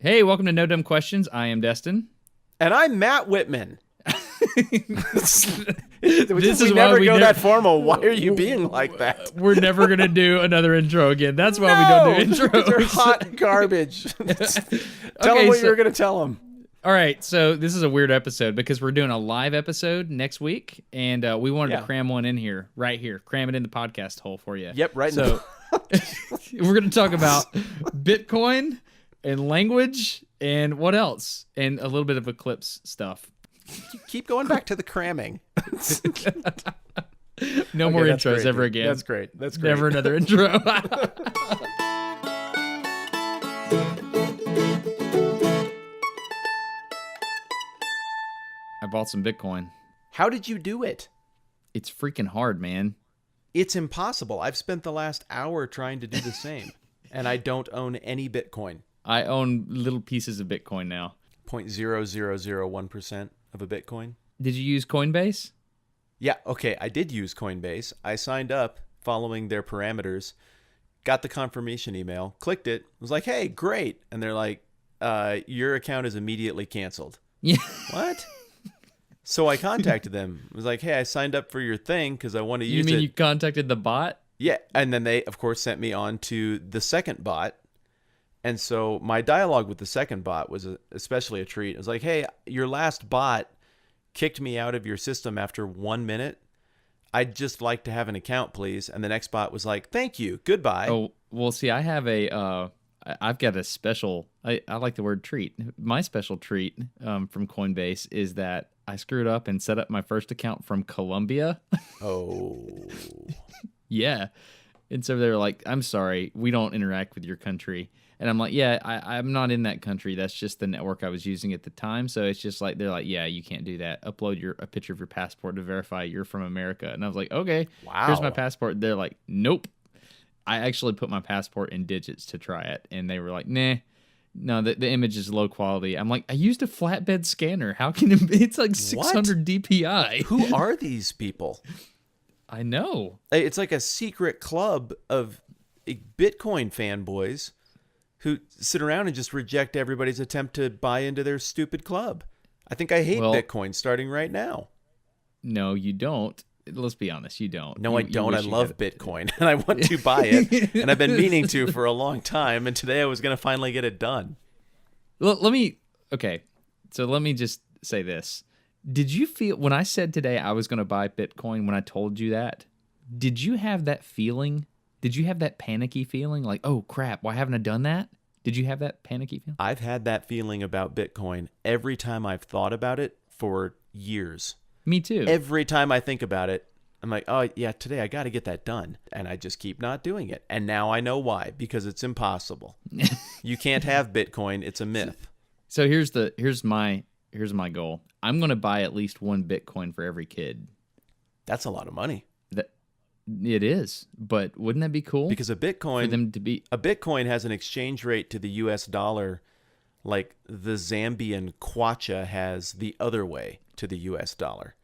Hey, welcome to No Dumb Questions. I am Destin. And I'm Matt Whitman. We is never go that formal. Why are you being like that? We're never going to do another intro again. That's why we don't do intros. They're hot garbage. Tell them what you were going to tell them. All right, so this is a weird episode because we're doing a live episode next week, and we wanted to cram one in here, right here. Cram it in the podcast hole for you. Yep, right so, we're going to talk about Bitcoin and language and what else? And a little bit of Eclipse stuff. Keep going back to the cramming. No more intros ever again. That's great. That's great. Never another intro. I bought some Bitcoin. How did you do it? It's freaking hard, man. It's impossible. I've spent the last hour trying to do the same, and I don't own any Bitcoin. I own little pieces of Bitcoin now. 0.0001% of a Bitcoin. Did you use Coinbase? Yeah, okay, I did use Coinbase. I signed up following their parameters, got the confirmation email, clicked it, was like, hey, great. And they're like, your account is immediately canceled. Yeah. What? So I contacted them. I was like, hey, I signed up for your thing because I want to use it. You mean you contacted the bot? Yeah, and then they, of course, sent me on to the second bot. And so my dialogue with the second bot was especially a treat. It was like, hey, your last bot kicked me out of your system after 1 minute. I'd just like to have an account, please. And the next bot was like, thank you, goodbye. Oh, well, see, I have I've got a special, I like the word treat. My special treat from Coinbase is that I screwed up and set up my first account from Colombia. Oh. Yeah. And so they're like, I'm sorry, we don't interact with your country. And I'm like, yeah, I'm not in that country. That's just the network I was using at the time. So it's just like, they're like, yeah, you can't do that. Upload a picture of your passport to verify you're from America. And I was like, okay, wow. Here's my passport. They're like, nope. I actually put my passport in digits to try it. And they were like, nah, no, the image is low quality. I'm like, I used a flatbed scanner. How can it be? It's like 600 what? DPI. Who are these people? I know. It's like a secret club of Bitcoin fanboys who sit around and just reject everybody's attempt to buy into their stupid club. I think I hate Bitcoin starting right now. No, you don't. Let's be honest, you don't. No, I don't. I love Bitcoin, and I want to buy it, and I've been meaning to for a long time, and today I was going to finally get it done. Well, let me just say this. Did you feel, when I said today I was going to buy Bitcoin, when I told you that, did you have that feeling? Did you have that panicky feeling like, oh, crap, why haven't I done that? Did you have that panicky feeling? I've had that feeling about Bitcoin every time I've thought about it for years. Me too. Every time I think about it, I'm like, oh, yeah, today I got to get that done. And I just keep not doing it. And now I know why, because it's impossible. You can't have Bitcoin. It's a myth. So here's my goal. I'm going to buy at least one Bitcoin for every kid. That's a lot of money. It is, but wouldn't that be cool? Because a Bitcoin has an exchange rate to the U.S. dollar like the Zambian kwacha has the other way to the U.S. dollar.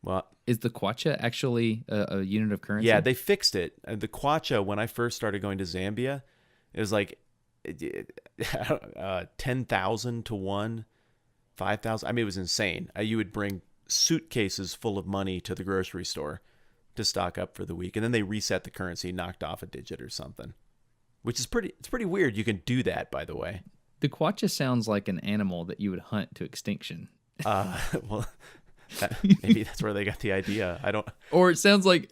Well, is the kwacha actually a unit of currency? Yeah, they fixed it. The kwacha, when I first started going to Zambia, it was like 10,000 to 1, 5,000. I mean, it was insane. You would bring suitcases full of money to the grocery store to stock up for the week, and then they reset the currency, knocked off a digit or something, which is pretty weird. You can do that, by the way. The kwacha sounds like an animal that you would hunt to extinction. Well, maybe that's where they got the idea. I don't. Or it sounds like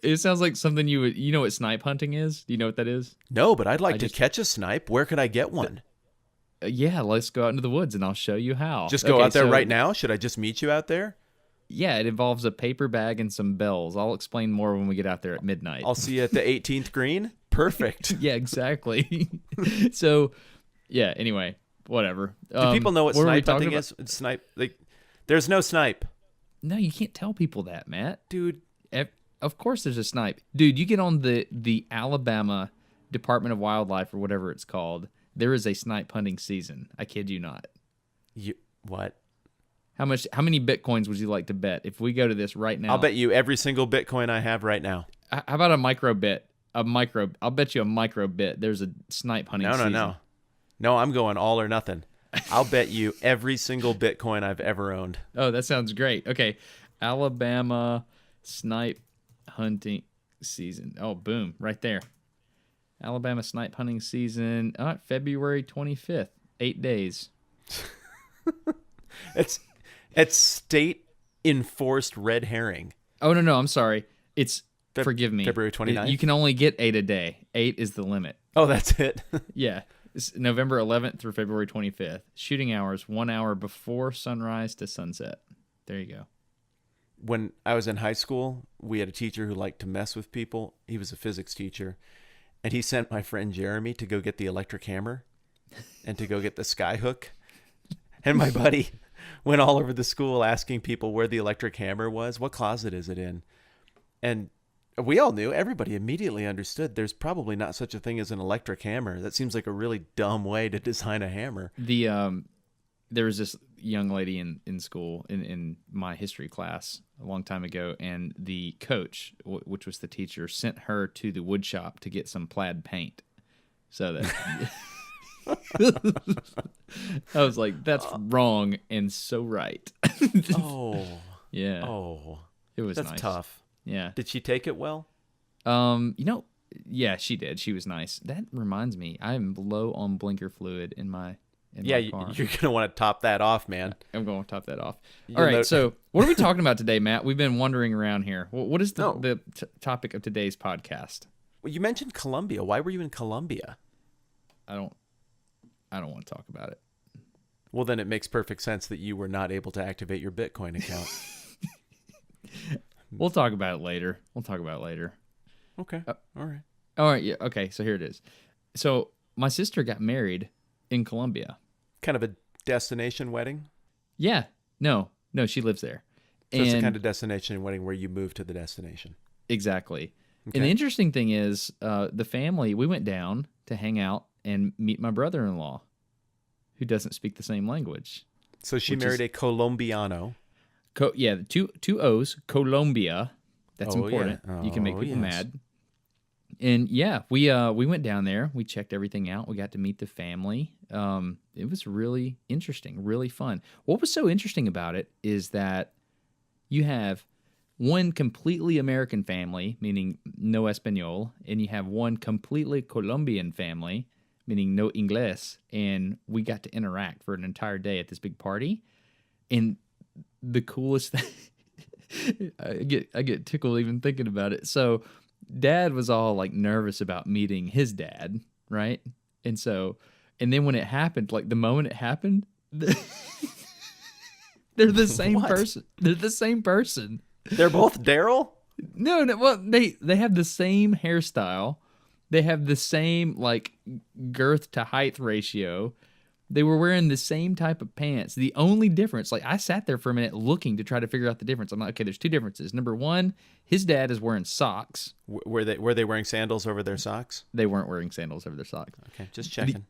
something you would. You know what snipe hunting is? Do you know what that is? No, but I'd like to catch a snipe. Where could I get one? Yeah, let's go out into the woods and I'll show you how. Just go out there right now? Should I just meet you out there? Yeah, it involves a paper bag and some bells. I'll explain more when we get out there at midnight. I'll see you at the 18th green. Perfect. Yeah, exactly. So, yeah. Anyway, whatever. Do people know what snipe hunting is? It's snipe. There's no snipe. No, you can't tell people that, Matt. Dude. Of course there's a snipe. Dude, you get on the Alabama Department of Wildlife or whatever it's called. There is a snipe hunting season. I kid you not. What? How many Bitcoins would you like to bet if we go to this right now? I'll bet you every single Bitcoin I have right now. How about a micro bit? I'll bet you a micro bit. There's a snipe hunting season. No, I'm going all or nothing. I'll bet you every single Bitcoin I've ever owned. Oh, that sounds great. Okay. Alabama snipe hunting season. Oh, boom. Right there. Alabama snipe hunting season. February 25th. 8 days. It's state enforced red herring. Oh, no. I'm sorry. It's, forgive me. February 29th? You can only get 8 a day. 8 is the limit. Oh, that's it. Yeah. It's November 11th through February 25th. Shooting hours, 1 hour before sunrise to sunset. There you go. When I was in high school, we had a teacher who liked to mess with people. He was a physics teacher. And he sent my friend Jeremy to go get the electric hammer and to go get the sky hook. And my buddy went all over the school asking people where the electric hammer was. What closet is it in? And we all knew. Everybody immediately understood there's probably not such a thing as an electric hammer. That seems like a really dumb way to design a hammer. There was this young lady in school in my history class a long time ago, and the coach, which was the teacher, sent her to the wood shop to get some plaid paint. So that I was like, that's wrong and so right. Oh. Yeah. Oh. It was that's nice. tough. Yeah. Did she take it well? Yeah, she did. She was nice. That reminds me, I'm low on blinker fluid in my car. You're gonna want to top that off, man. I'm going to top that off. All right, so what are we talking about today, Matt? We've been wandering around here. What is the topic of today's podcast? Well, you mentioned Colombia. Why were you in Colombia? I don't want to talk about it. Well, then it makes perfect sense that you were not able to activate your Bitcoin account. We'll talk about it later. Okay. All right. Yeah. Okay. So here it is. So my sister got married in Colombia. Kind of a destination wedding? Yeah. No, she lives there. So it's the kind of destination wedding where you move to the destination. Exactly. Okay. And the interesting thing is, the family, we went down to hang out and meet my brother-in-law, who doesn't speak the same language. So she married a Colombiano. Yeah, two O's, Colombia. That's important. Yeah. You can make people mad. And yeah, we went down there. We checked everything out. We got to meet the family. It was really interesting, really fun. What was so interesting about it is that you have one completely American family, meaning no Espanol, and you have one completely Colombian family, meaning no Inglés. And we got to interact for an entire day at this big party. And the coolest thing, I get tickled even thinking about it. So Dad was all like nervous about meeting his dad, right? And then when it happened, like the moment it happened, they're the same person. They're the same person. They're both Darryl? No. Well, they have the same hairstyle. They have the same like girth to height ratio. They were wearing the same type of pants. The only difference, like I sat there for a minute looking to try to figure out the difference. I'm like, okay, there's two differences. Number one, his dad is wearing socks. Were they wearing sandals over their socks? They weren't wearing sandals over their socks. Okay, just checking.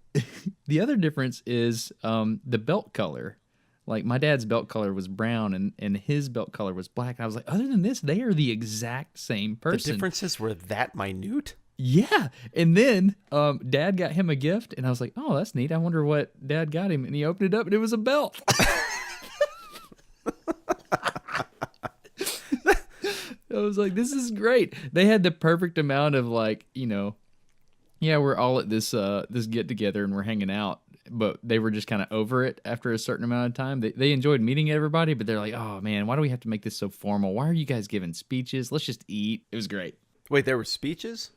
The other difference is the belt color. Like my dad's belt color was brown and his belt color was black. And I was like, other than this, they are the exact same person. The differences were that minute? Yeah. And then Dad got him a gift, and I was like, oh, that's neat. I wonder what Dad got him. And he opened it up, and it was a belt. I was like, this is great. They had the perfect amount of like, yeah, we're all at this get together and we're hanging out, but they were just kind of over it after a certain amount of time. They enjoyed meeting everybody, but they're like, oh man, why do we have to make this so formal? Why are you guys giving speeches? Let's just eat. It was great. Wait, there were speeches?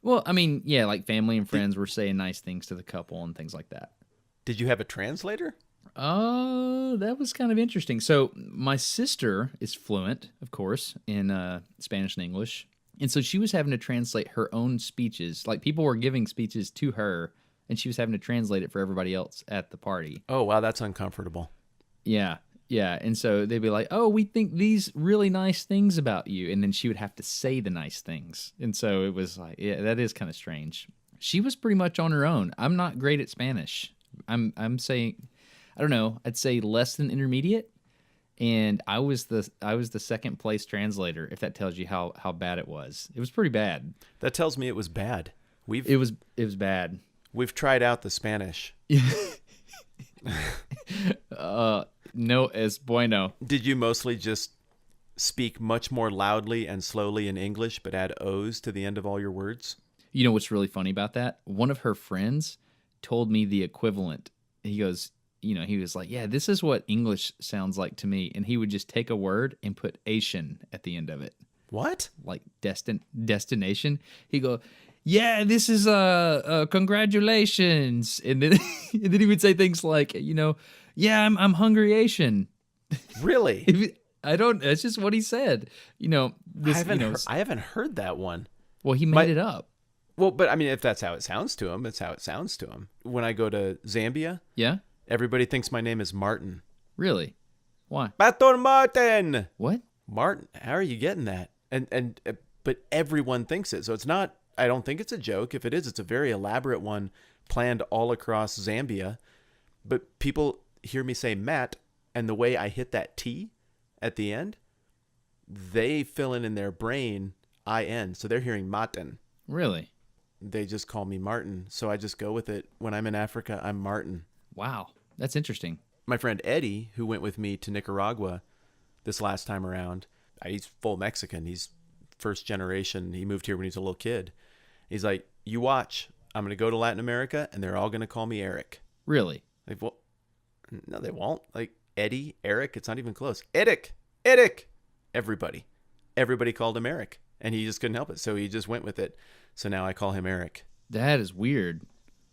Well, I mean, yeah, like family and friends were saying nice things to the couple and things like that. Did you have a translator? That was kind of interesting. So my sister is fluent, of course, in Spanish and English. And so she was having to translate her own speeches. Like people were giving speeches to her, and she was having to translate it for everybody else at the party. Oh, wow, that's uncomfortable. Yeah. Yeah, and so they'd be like, oh, we think these really nice things about you. And then she would have to say the nice things. And so it was like, yeah, that is kind of strange. She was pretty much on her own. I'm not great at Spanish. I'm saying, I don't know, I'd say less than intermediate. And I was the second place translator, if that tells you how bad it was. It was pretty bad. That tells me it was bad. It was bad. We've tried out the Spanish. No es bueno. Did you mostly just speak much more loudly and slowly in English, but add O's to the end of all your words? You know what's really funny about that? One of her friends told me the equivalent. He goes, he was like, yeah, this is what English sounds like to me. And he would just take a word and put Asian at the end of it. What? Like destination. He go, yeah, this is congratulations. And then he would say things like, yeah, I'm hungry Asian. Really? That's just what he said. I haven't heard that one. Well, he made it up. Well, but I mean, if that's how it sounds to him, that's how it sounds to him. When I go to Zambia, yeah, everybody thinks my name is Martin. Really? Why? Pastor Martin. What? Martin? How are you getting that? But everyone thinks it, so it's not. I don't think it's a joke. If it is, it's a very elaborate one, planned all across Zambia. But people hear me say Matt, and the way I hit that T at the end, they fill in their brain IN, so they're hearing Martin. Really? They just call me Martin, so I just go with it. When I'm in Africa, I'm Martin. Wow, that's interesting. My friend Eddie, who went with me to Nicaragua this last time around, he's full Mexican. He's first generation. He moved here when he was a little kid. He's like, you watch. I'm going to go to Latin America, and they're all going to call me Eric. Really? Like, well, no, they won't. Like, Eddie, Eric, it's not even close. Eric. Everybody called him Eric, and he just couldn't help it, so he just went with it. So now I call him Eric. That is weird.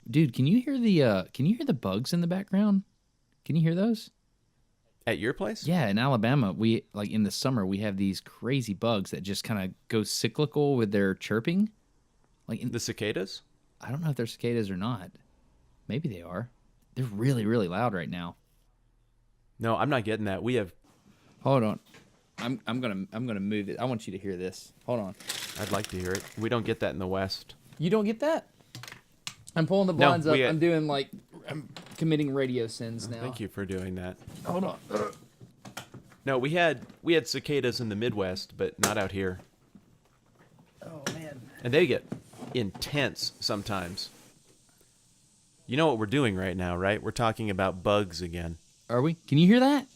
Dude, can you hear the bugs in the background? Can you hear those? At your place? Yeah, in Alabama, we in the summer we have these crazy bugs that just kind of go cyclical with their chirping. The cicadas? I don't know if they're cicadas or not. Maybe they are. They're really, really loud right now. No, I'm not getting that. We have. Hold on. I'm gonna move it. I want you to hear this. Hold on. I'd like to hear it. We don't get that in the West. You don't get that? I'm pulling the blinds up. I'm I'm committing radio sins now. Thank you for doing that. Hold on. No, we had cicadas in the Midwest, but not out here. Oh man. And they get intense sometimes. You know what we're doing right now, right? We're talking about bugs again. Are we? Can you hear that?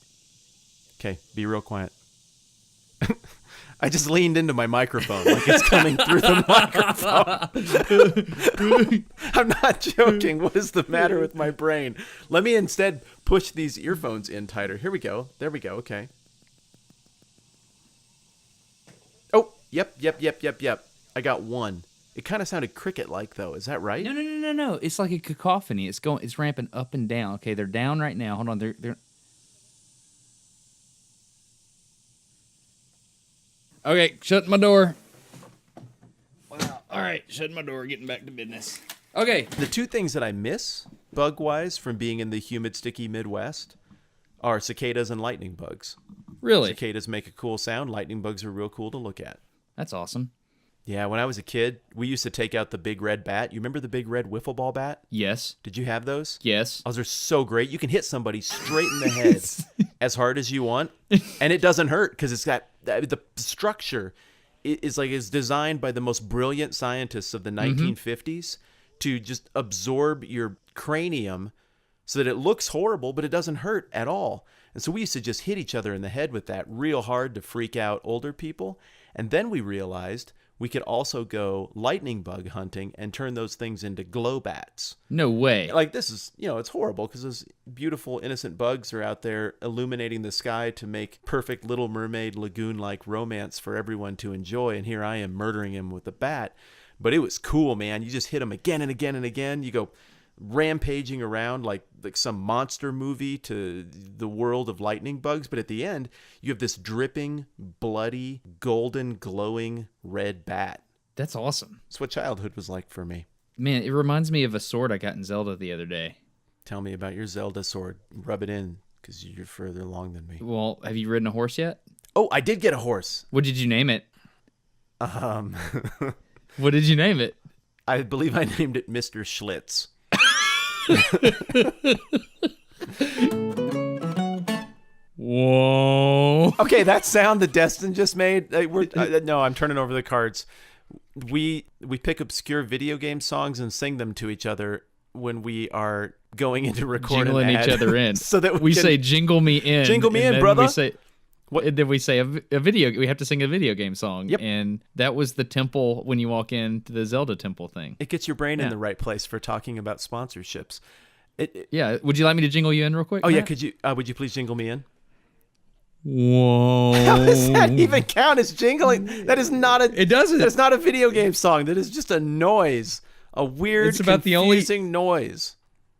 Okay, be real quiet. I just leaned into my microphone like it's coming through the microphone. I'm not joking. What is the matter with my brain? Let me instead push these earphones in tighter. Here we go. There we go. Okay. Oh, yep. I got one. It kind of sounded cricket-like, though. Is that right? No. It's like a cacophony. It's ramping up and down. Okay, they're down right now. Hold on. They're. Okay, shut my door. Wow. All right, shut my door. Getting back to business. Okay. The two things that I miss, bug-wise, from being in the humid, sticky Midwest are cicadas and lightning bugs. Really? Cicadas make a cool sound. Lightning bugs are real cool to look at. That's awesome. Yeah, when I was a kid, we used to take out the big red bat. You remember the big red wiffle ball bat? Yes. Did you have those? Yes. Those are so great. You can hit somebody straight in the head as hard as you want, and it doesn't hurt because it's got the structure is designed by the most brilliant scientists of the 1950s to just absorb your cranium so that it looks horrible, but it doesn't hurt at all. And so we used to just hit each other in the head with that real hard to freak out older people. And then we realized we could also go lightning bug hunting and turn those things into glow bats. No way. Like, this is, it's horrible because those beautiful, innocent bugs are out there illuminating the sky to make perfect Little Mermaid lagoon-like romance for everyone to enjoy. And here I am murdering him with a bat. But it was cool, man. You just hit him again and again and again. You go rampaging around like some monster movie to the world of lightning bugs, but at the end you have this dripping, bloody, golden, glowing red bat. That's awesome. It's what childhood was like for me. Man, it reminds me of a sword I got in Zelda the other day. Tell me about your Zelda sword. Rub it in because you're further along than me. Well, have you ridden a horse yet? Oh, I did get a horse. What did you name it? What did you name it? I believe I named it Mr. Schlitz. Whoa. Okay, that sound that Destin just made. No, I'm turning over the cards. We pick obscure video game songs and sing them to each other when we are going into record jingling an ad each other in. so that we say jingle me in. Jingle me and in, then brother. We say, and then we say a video. We have to sing a video game song. Yep. And that was the temple when you walk into the Zelda temple thing. It gets your brain in the right place for talking about sponsorships. Yeah. Would you like me to jingle you in real quick? Oh, yeah. Matt? Could you? Would you please jingle me in? Whoa. How does that even count as jingling? That is not a. It doesn't. That's not a video game song. That is just a noise. A weird, It's about confusing noise.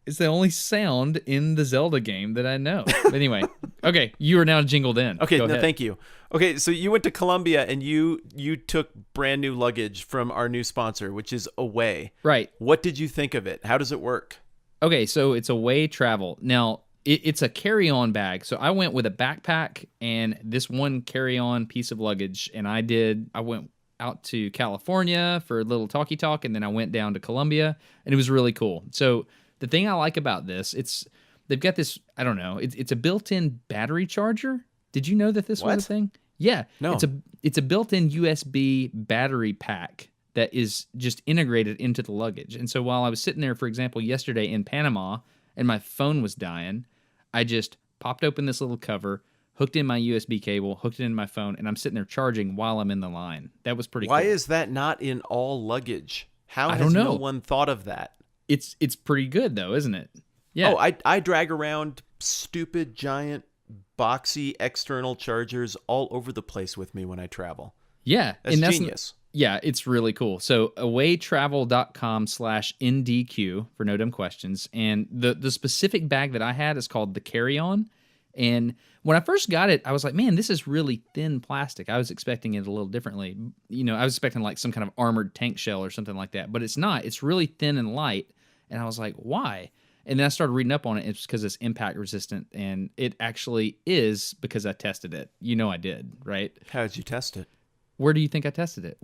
It's the only sound in the Zelda game that I know. But anyway, okay, you are now jingled in. Okay, Go ahead. thank you. Okay, so you went to Colombia and you took brand new luggage from our new sponsor, which is Away. Right. What did you think of it? How does it work? Okay, so it's Away Travel. Now, it's a carry-on bag. So I went with a backpack and this one carry-on piece of luggage, and I went out to California for a little talkie talk, and then I went down to Colombia, and it was really cool. So the thing I like about this, they've got this, I don't know, it's a built-in battery charger. Did you know that this was a thing? Yeah. No. It's a built-in USB battery pack that is just integrated into the luggage. And so while I was sitting there, for example, yesterday in Panama, and my phone was dying, I just popped open this little cover, hooked in my USB cable, hooked it in my phone, and I'm sitting there charging while I'm in the line. That was pretty cool. Why is that not in all luggage? How I has don't know. no one thought of that? It's pretty good though, isn't it? Yeah. Oh, I drag around stupid, giant, boxy external chargers all over the place with me when I travel. Yeah. That's genius. Yeah, it's really cool. So awaytravel.com/NDQ for no dumb questions. And the specific bag that I had is called the carry-on. And when I first got it, I was like, man, this is really thin plastic. I was expecting it a little differently. You know, I was expecting like some kind of armored tank shell or something like that, but it's not. It's really thin and light. And I was like, why? And then I started reading up on it. It's because it's impact resistant, and it actually is because I tested it. You know I did, right? How did you test it? Where do you think I tested it?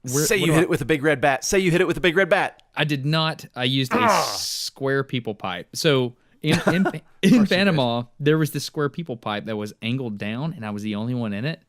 Say you hit it with a big red bat. Say you hit it with a big red bat. I did not. I used a square people pipe. So in Panama, there was this square people pipe that was angled down, and I was the only one in it.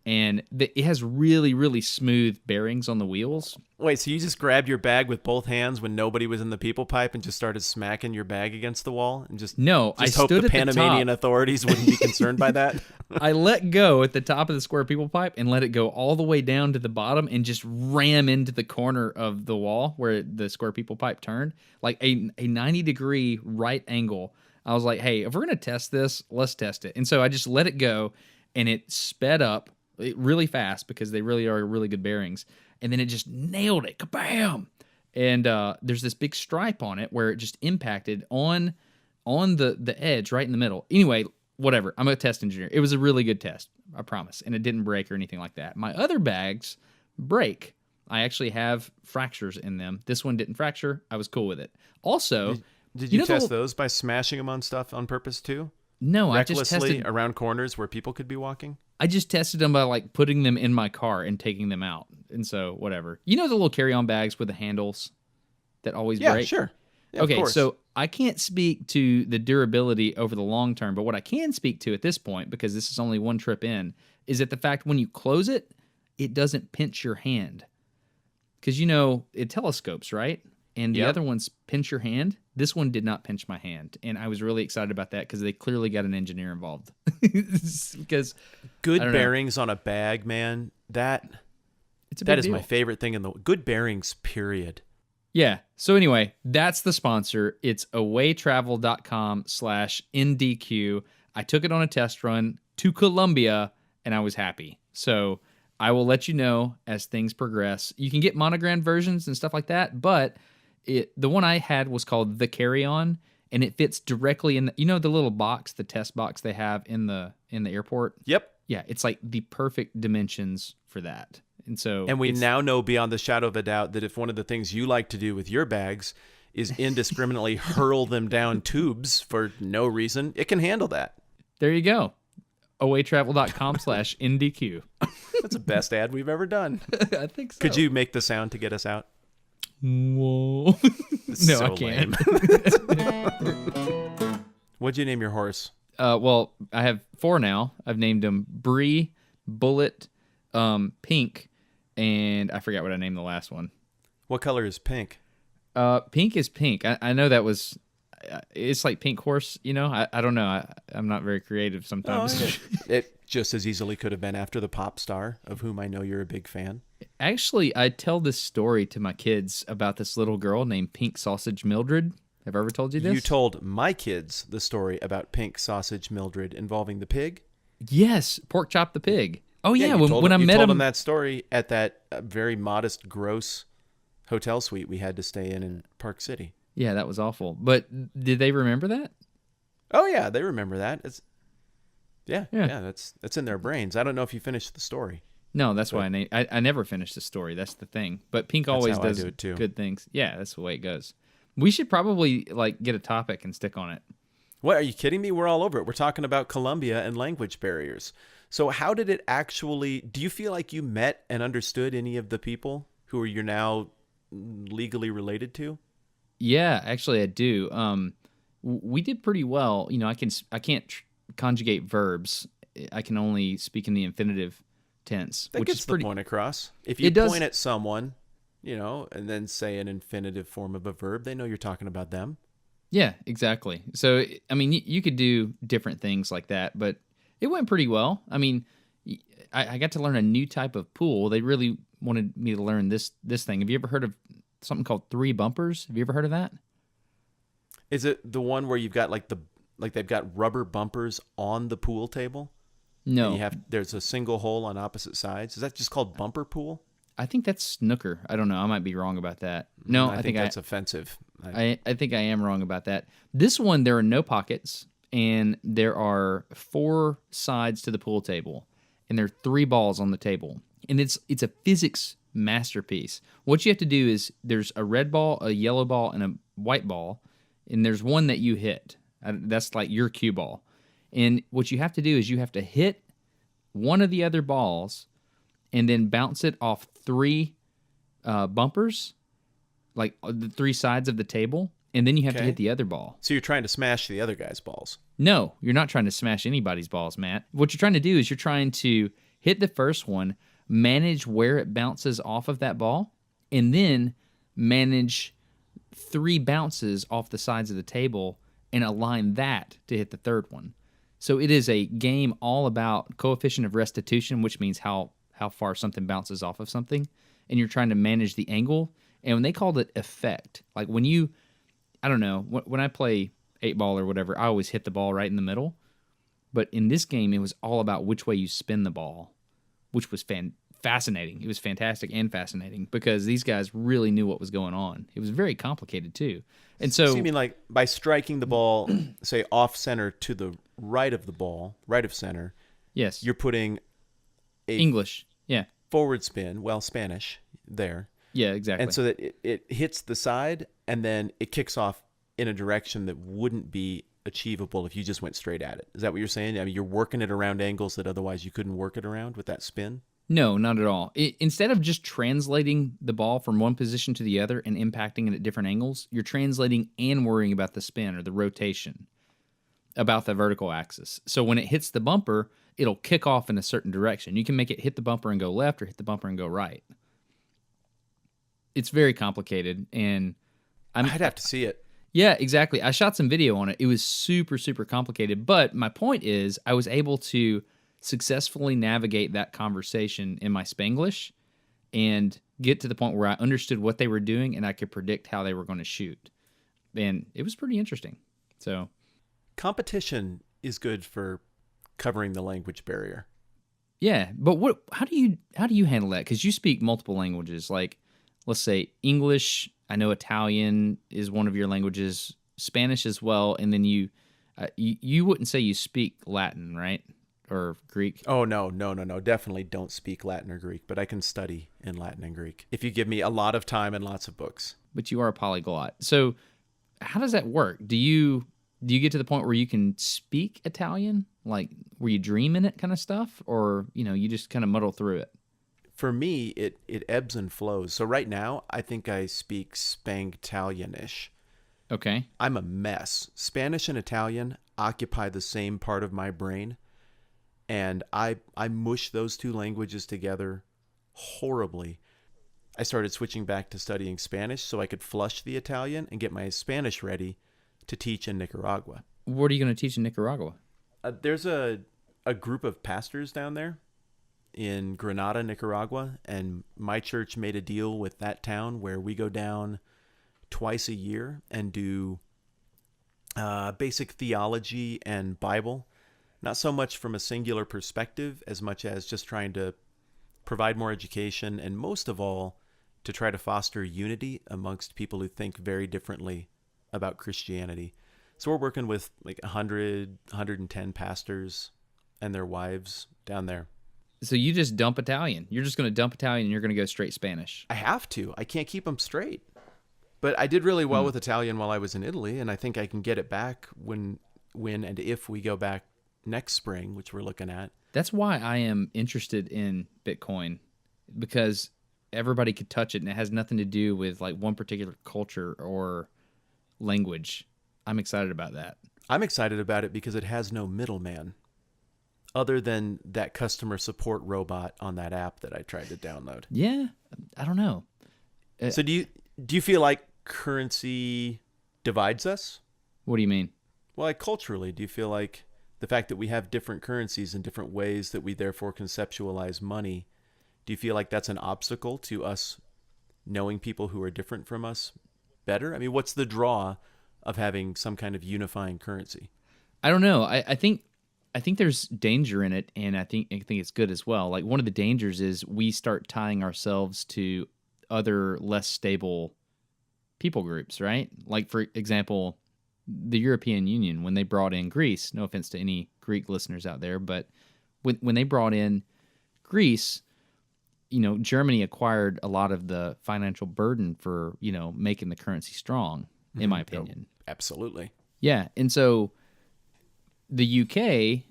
And it has really, really smooth bearings on the wheels. Wait, so you just grabbed your bag with both hands when nobody was in the people pipe and just started smacking your bag against the wall and just I hope stood the at Panamanian the top. authorities wouldn't be concerned by that? I let go at the top of the square people pipe and let it go all the way down to the bottom and just ram into the corner of the wall where the square people pipe turned, like a 90-degree right angle. I was like, hey, if we're going to test this, let's test it. And so I just let it go, and it sped up really fast because they really are really good bearings. And then it just nailed it. Kabam! And there's this big stripe on it where it just impacted on the edge right in the middle. Anyway, whatever. I'm a test engineer. It was a really good test, I promise. And it didn't break or anything like that. My other bags break. I actually have fractures in them. This one didn't fracture. I was cool with it. Also, did you test those by smashing them on stuff on purpose too? No, I just recklessly tested around corners where people could be walking. I just tested them by like putting them in my car and taking them out. And so whatever. You know the little carry-on bags with the handles that always break? Yeah, sure. Yeah, okay, of course. so I can't speak to the durability over the long term, but what I can speak to at this point, because this is only one trip in, is that the fact when you close it, it doesn't pinch your hand. Because, you know, it telescopes, right? And the other ones pinch your hand. This one did not pinch my hand. And I was really excited about that because they clearly got an engineer involved. Because good bearings on a bag, man, that is my favorite thing in the good bearings, period. Yeah. So anyway, that's the sponsor. It's awaytravel.com/NDQ. I took it on a test run to Colombia, and I was happy. So I will let you know as things progress. You can get monogrammed versions and stuff like that, but the one I had was called the Carry-On, and it fits directly in the little box, the test box they have in the airport. Yep. Yeah, it's like the perfect dimensions for that. And we now know beyond the shadow of a doubt that if one of the things you like to do with your bags is indiscriminately hurl them down tubes for no reason, it can handle that. There you go. awaytravel.com/NDQ. That's the best ad we've ever done. I think so. Could you make the sound to get us out? Whoa. No, I can't. What'd you name your horse? Well, I have 4 now. I've named them Bree, Bullet, Pink, and I forgot what I named the last one. What color is pink? Pink is pink. I know that was it's like Pink Horse, you know? I don't know. I'm not very creative Oh, sometimes. it just as easily could have been after the pop star, of whom I know you're a big fan. Actually, I tell this story to my kids about this little girl named Pink Sausage Mildred. Have I ever told you this? You told my kids the story about Pink Sausage Mildred involving the pig. Yes, Pork Chop the pig. Oh yeah, you when I met told him them that story at that very modest, gross hotel suite we had to stay in Park City. Yeah, that was awful. But did they remember that? Oh yeah, they remember that. It's Yeah. that's in their brains. I don't know if you finished the story. No, that's why I never finished the story. That's the thing. But Pink That's always how I does do it, too. good things. Yeah, that's the way it goes. We should probably like get a topic and stick on it. What, are you kidding me? We're all over it. We're talking about Colombia and language barriers. So how did it actually, do you feel like you met and understood any of the people who you're now legally related to? Yeah, actually I do. We did pretty well. You know, I can't conjugate verbs. I can only speak in the infinitive tense, That which gets is pretty the point across. If you It does. point at someone, and then say an infinitive form of a verb, they know you're talking about them. Yeah, exactly. So, I mean, you could do different things like that, but it went pretty well. I mean, I got to learn a new type of pool. They really wanted me to learn this thing. Have you ever heard of something called three bumpers? Have you ever heard of that? Is it the one where you've got like they've got rubber bumpers on the pool table? No, And there's a single hole on opposite sides. Is that just called bumper pool? I think that's snooker. I don't know. I might be wrong about that. No, I think that's offensive. I think I am wrong about that. This one, there are no pockets, and there are four sides to the pool table, and there are three balls on the table, and it's a physics masterpiece. What you have to do is there's a red ball, a yellow ball, and a white ball, and there's one that you hit. That's like your cue ball. And what you have to do is you have to hit one of the other balls and then bounce it off three bumpers, like the three sides of the table, and then you have to hit the other ball. So you're trying to smash the other guy's balls. No, you're not trying to smash anybody's balls, Matt. What you're trying to do is you're trying to hit the first one, manage where it bounces off of that ball, and then manage three bounces off the sides of the table and align that to hit the third one. So it is a game all about coefficient of restitution, which means how far something bounces off of something, and you're trying to manage the angle. And when they called it effect, like when I don't know, when I play 8-ball or whatever, I always hit the ball right in the middle. But in this game, it was all about which way you spin the ball, which was fascinating. It was fantastic and fascinating because these guys really knew what was going on. It was very complicated too. And so you mean like by striking the ball, say off center to the right of the ball, right of center, yes, you're putting a English, yeah, forward spin, Spanish there. Yeah, exactly. And so that it hits the side and then it kicks off in a direction that wouldn't be achievable if you just went straight at it. Is that what you're saying? I mean, you're working it around angles that otherwise you couldn't work it around with that spin? No, not at all. Instead of just translating the ball from one position to the other and impacting it at different angles, you're translating and worrying about the spin or the rotation about the vertical axis. So when it hits the bumper, it'll kick off in a certain direction. You can make it hit the bumper and go left or hit the bumper and go right. It's very complicated, and I'd have to see it. Yeah, exactly. I shot some video on it. It was super, super complicated. But my point is I was able to successfully navigate that conversation in my Spanglish and get to the point where I understood what they were doing and I could predict how they were going to shoot. And it was pretty interesting. So competition is good for covering the language barrier. Yeah, but how do you handle that? Because you speak multiple languages. Like, let's say English. I know Italian is one of your languages, Spanish as well, and then you wouldn't say you speak Latin, right? Or Greek? Oh, no. Definitely don't speak Latin or Greek, but I can study in Latin and Greek if you give me a lot of time and lots of books. But you are a polyglot. So how does that work? Do you get to the point where you can speak Italian? Like, where you dream in it kind of stuff? Or, you just kind of muddle through it? For me, it ebbs and flows. So right now, I think I speak Spangtalianish. Okay. I'm a mess. Spanish and Italian occupy the same part of my brain, and I mush those two languages together horribly. I started switching back to studying Spanish so I could flush the Italian and get my Spanish ready to teach in Nicaragua. What are you going to teach in Nicaragua? There's a group of pastors down there in Granada, Nicaragua, and my church made a deal with that town where we go down twice a year and do basic theology and Bible, not so much from a singular perspective as much as just trying to provide more education, and most of all, to try to foster unity amongst people who think very differently about Christianity. So we're working with like 100, 110 pastors and their wives down there. So you just dump Italian. You're just going to dump Italian and you're going to go straight Spanish. I have to. I can't keep them straight. But I did really well with Italian while I was in Italy, and I think I can get it back when and if we go back next spring, which we're looking at. That's why I am interested in Bitcoin, because everybody could touch it and it has nothing to do with like one particular culture or language. I'm excited about that. I'm excited about it because it has no middleman other than that customer support robot on that app that I tried to download. Yeah, I don't know. So do you feel like currency divides us? What do you mean? Well, like culturally, do you feel like the fact that we have different currencies and different ways that we therefore conceptualize money, do you feel like that's an obstacle to us knowing people who are different from us better? I mean, what's the draw of having some kind of unifying currency? I don't know. I think there's danger in it, and I think it's good as well. Like, one of the dangers is we start tying ourselves to other less stable people groups, right? Like, for example, the European Union, when they brought in Greece, no offense to any Greek listeners out there, but when they brought in Greece, Germany acquired a lot of the financial burden for, making the currency strong, in my opinion. Oh, absolutely. Yeah. And so the UK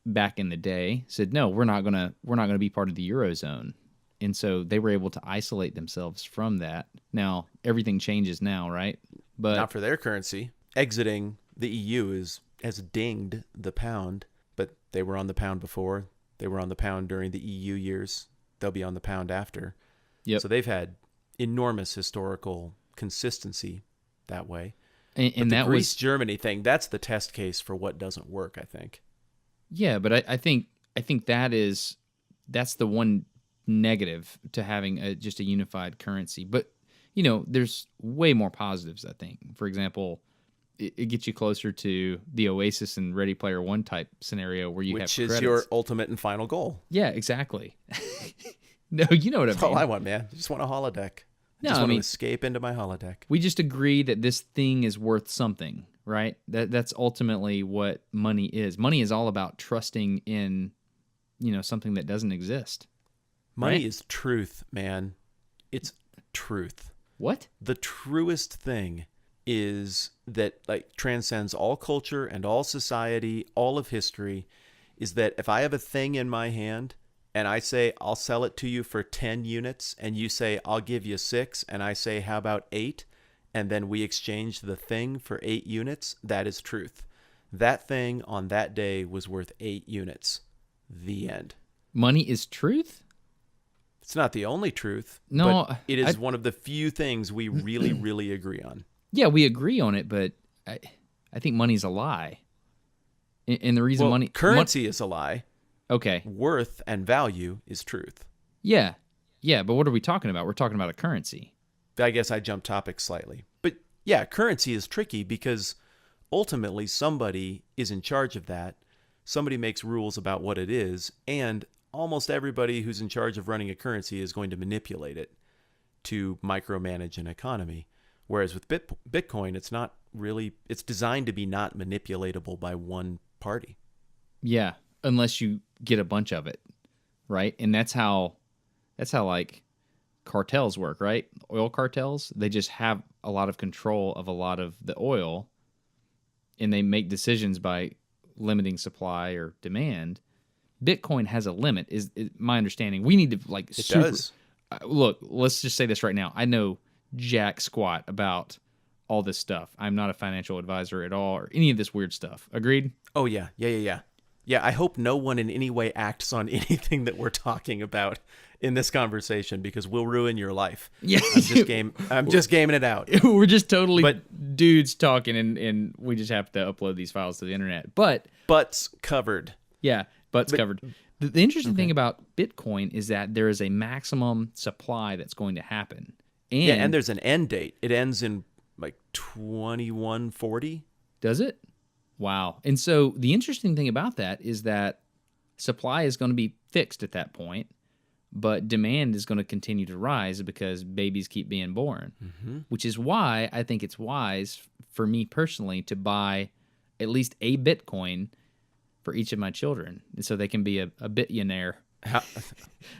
back in the day said, no, we're not going to be part of the Eurozone. And so they were able to isolate themselves from that. Now, everything changes now, right? But not for their currency. Exiting the EU has dinged the pound, but they were on the pound before. They were on the pound during the EU years. They'll be on the pound after. Yep. So they've had enormous historical consistency that way. And the that Greece-Germany thing, that's the test case for what doesn't work, I think. Yeah, but I think that's the one negative to having just a unified currency. But, there's way more positives, I think. For example, it gets you closer to the Oasis and Ready Player One type scenario where you have credits. Which is your ultimate and final goal. Yeah, exactly. No, you know what I mean. That's all I want, man. I just want a holodeck. I want to escape into my holodeck. We just agree that this thing is worth something, right? That's ultimately what money is. Money is all about trusting in, something that doesn't exist. Money right? is truth, man. It's truth. What? The truest thing is that transcends all culture and all society, all of history, is that if I have a thing in my hand and I say, I'll sell it to you for 10 units, and you say, I'll give you 6, and I say, how about 8? And then we exchange the thing for 8 units, that is truth. That thing on that day was worth 8 units. The end. Money is truth? It's not the only truth, no, but it is one of the few things we really, really agree on. Yeah, we agree on it, but I think money's a lie. And the reason currency is a lie. Okay. Worth and value is truth. Yeah, but what are we talking about? We're talking about a currency. I guess I jumped topics slightly. But yeah, currency is tricky because ultimately somebody is in charge of that. Somebody makes rules about what it is, and almost everybody who's in charge of running a currency is going to manipulate it to micromanage an economy. Whereas with Bitcoin, it's designed to be not manipulatable by one party. Yeah, unless you get a bunch of it, right? And that's how like cartels work, right? Oil cartels, they just have a lot of control of a lot of the oil, and they make decisions by limiting supply or demand. Bitcoin has a limit, is my understanding. We need to It does. Look, let's just say this right now. I know jack squat about all this stuff. I'm not a financial advisor at all or any of this weird stuff. Agreed? Oh, yeah. Yeah, I hope no one in any way acts on anything that we're talking about in this conversation because we'll ruin your life. Yeah. I'm just gaming it out. We're just totally But- dudes talking, and we just have to upload these files to the internet. But Butts covered. yeah, butts covered. The interesting thing about Bitcoin is that there is a maximum supply that's going to happen. And there's an end date. It ends in like 2140. Does it? Wow. And so the interesting thing about that is that supply is going to be fixed at that point, but demand is going to continue to rise because babies keep being born, which is why I think it's wise for me personally to buy at least a Bitcoin for each of my children so they can be a Bitionaire.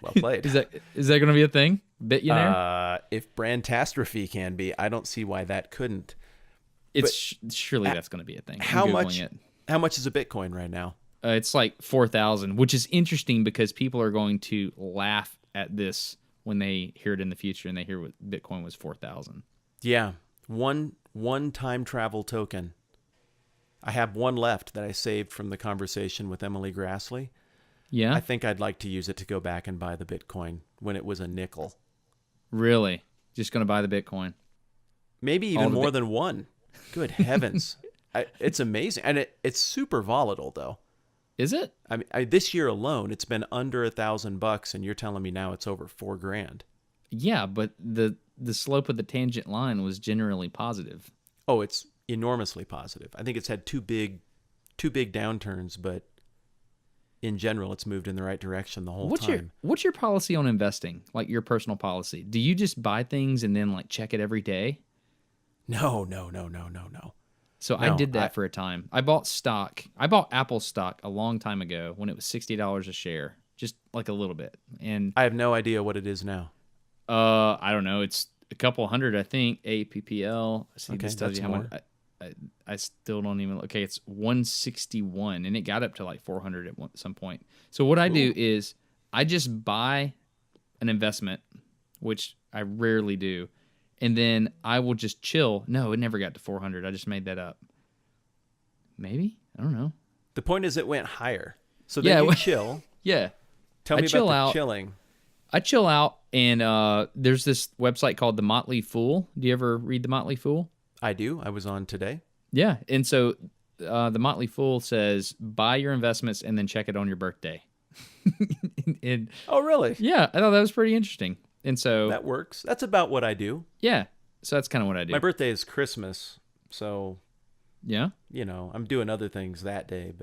Well played. Is that going to be a thing? Bitionaire? If Brandtastrophe can be, I don't see why that couldn't. Surely that's going to be a thing. How I'm much? Googling it. How much is a Bitcoin right now? It's like 4,000, which is interesting because people are going to laugh at this when they hear it in the future and they hear what Bitcoin was 4,000. Yeah, one time travel token. I have one left that I saved from the conversation with Emily Grassley. Yeah, I think I'd like to use it to go back and buy the Bitcoin when it was a nickel. really, just going to buy the Bitcoin. Maybe even more than one. Good heavens. It's amazing. And it's super volatile, though. Is it? I mean, this year alone, it's been under $1,000, and you're telling me now it's over $4,000. Yeah, but the slope of the tangent line was generally positive. Oh, it's enormously positive. I think it's had two big downturns, but in general, it's moved in the right direction the whole time. What's your policy on investing? Like your personal policy? Do you just buy things and then like check it every day? No. So I did that for a time. I bought stock. I bought Apple stock a long time ago when it was $60 a share, just like a little bit. And I have no idea what it is now. I don't know. It's a couple hundred, I think. APPL. See, Okay, this tells that's you how more. much. I still don't even. Okay, it's 161, and it got up to like 400 at some point. So what I do is I just buy an investment, which I rarely do, and then I will just chill. No, it never got to 400. I just made that up. Maybe? I don't know. The point is it went higher. So then you chill. Yeah. Tell me chill about the out. chilling. I chill out, and there's this website called the Motley Fool. Do you ever read the Motley Fool? I do. I was on today. Yeah, and so the Motley Fool says, buy your investments and then check it on your birthday. And Oh, really? yeah, I thought that was pretty interesting. And so That works. That's about what I do. yeah, so that's kind of what I do. My birthday is Christmas, so Yeah, I'm doing other things that day,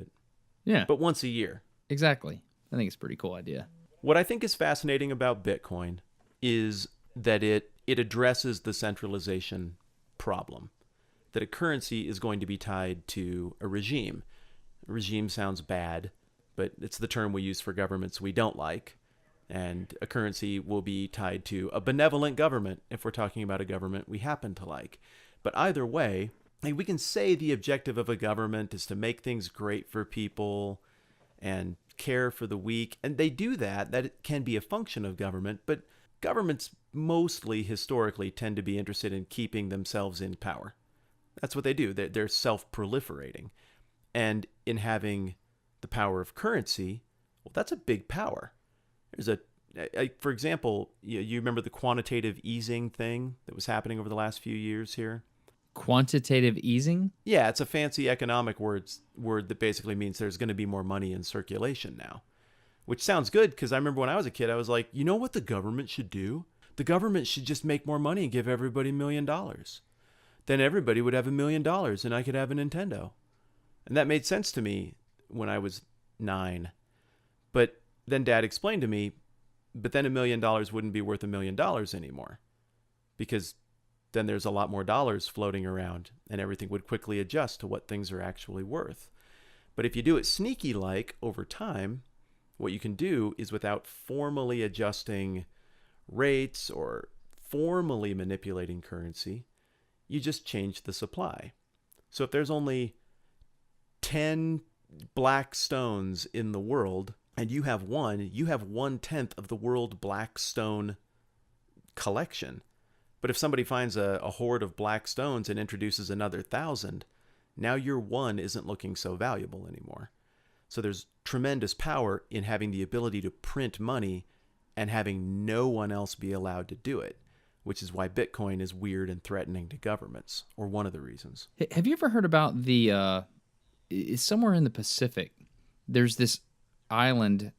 yeah, but once a year. exactly. I think it's a pretty cool idea. What I think is fascinating about Bitcoin is that it addresses the centralization problem. That a currency is going to be tied to a regime. A regime sounds bad, but it's the term we use for governments we don't like. And a currency will be tied to a benevolent government if we're talking about a government we happen to like. But either way, we can say the objective of a government is to make things great for people and care for the weak. And they do that. That it can be a function of government, but governments mostly historically tend to be interested in keeping themselves in power. That's what they do. They're self-proliferating. And in having the power of currency, well, that's a big power. There's for example, you remember the quantitative easing thing that was happening over the last few years here? Quantitative easing? Yeah, it's a fancy economic word that basically means there's going to be more money in circulation now. Which sounds good, because I remember when I was a kid, I was like, you know what the government should do? The government should just make more money and give everybody $1 million. Then everybody would have $1 million and I could have a Nintendo. And that made sense to me when I was 9. But then Dad explained to me, but then $1 million wouldn't be worth $1 million anymore. Because then there's a lot more dollars floating around and everything would quickly adjust to what things are actually worth. But if you do it sneaky-like over time, what you can do is without formally adjusting rates or formally manipulating currency, you just change the supply. So if there's only 10 black stones in the world and you have 1/10 of the world black stone collection. But if somebody finds a hoard of black stones and introduces another 1,000, now your 1 isn't looking so valuable anymore. So there's tremendous power in having the ability to print money and having no one else be allowed to do it, which is why Bitcoin is weird and threatening to governments, or one of the reasons. Have you ever heard about it's somewhere in the Pacific? There's this island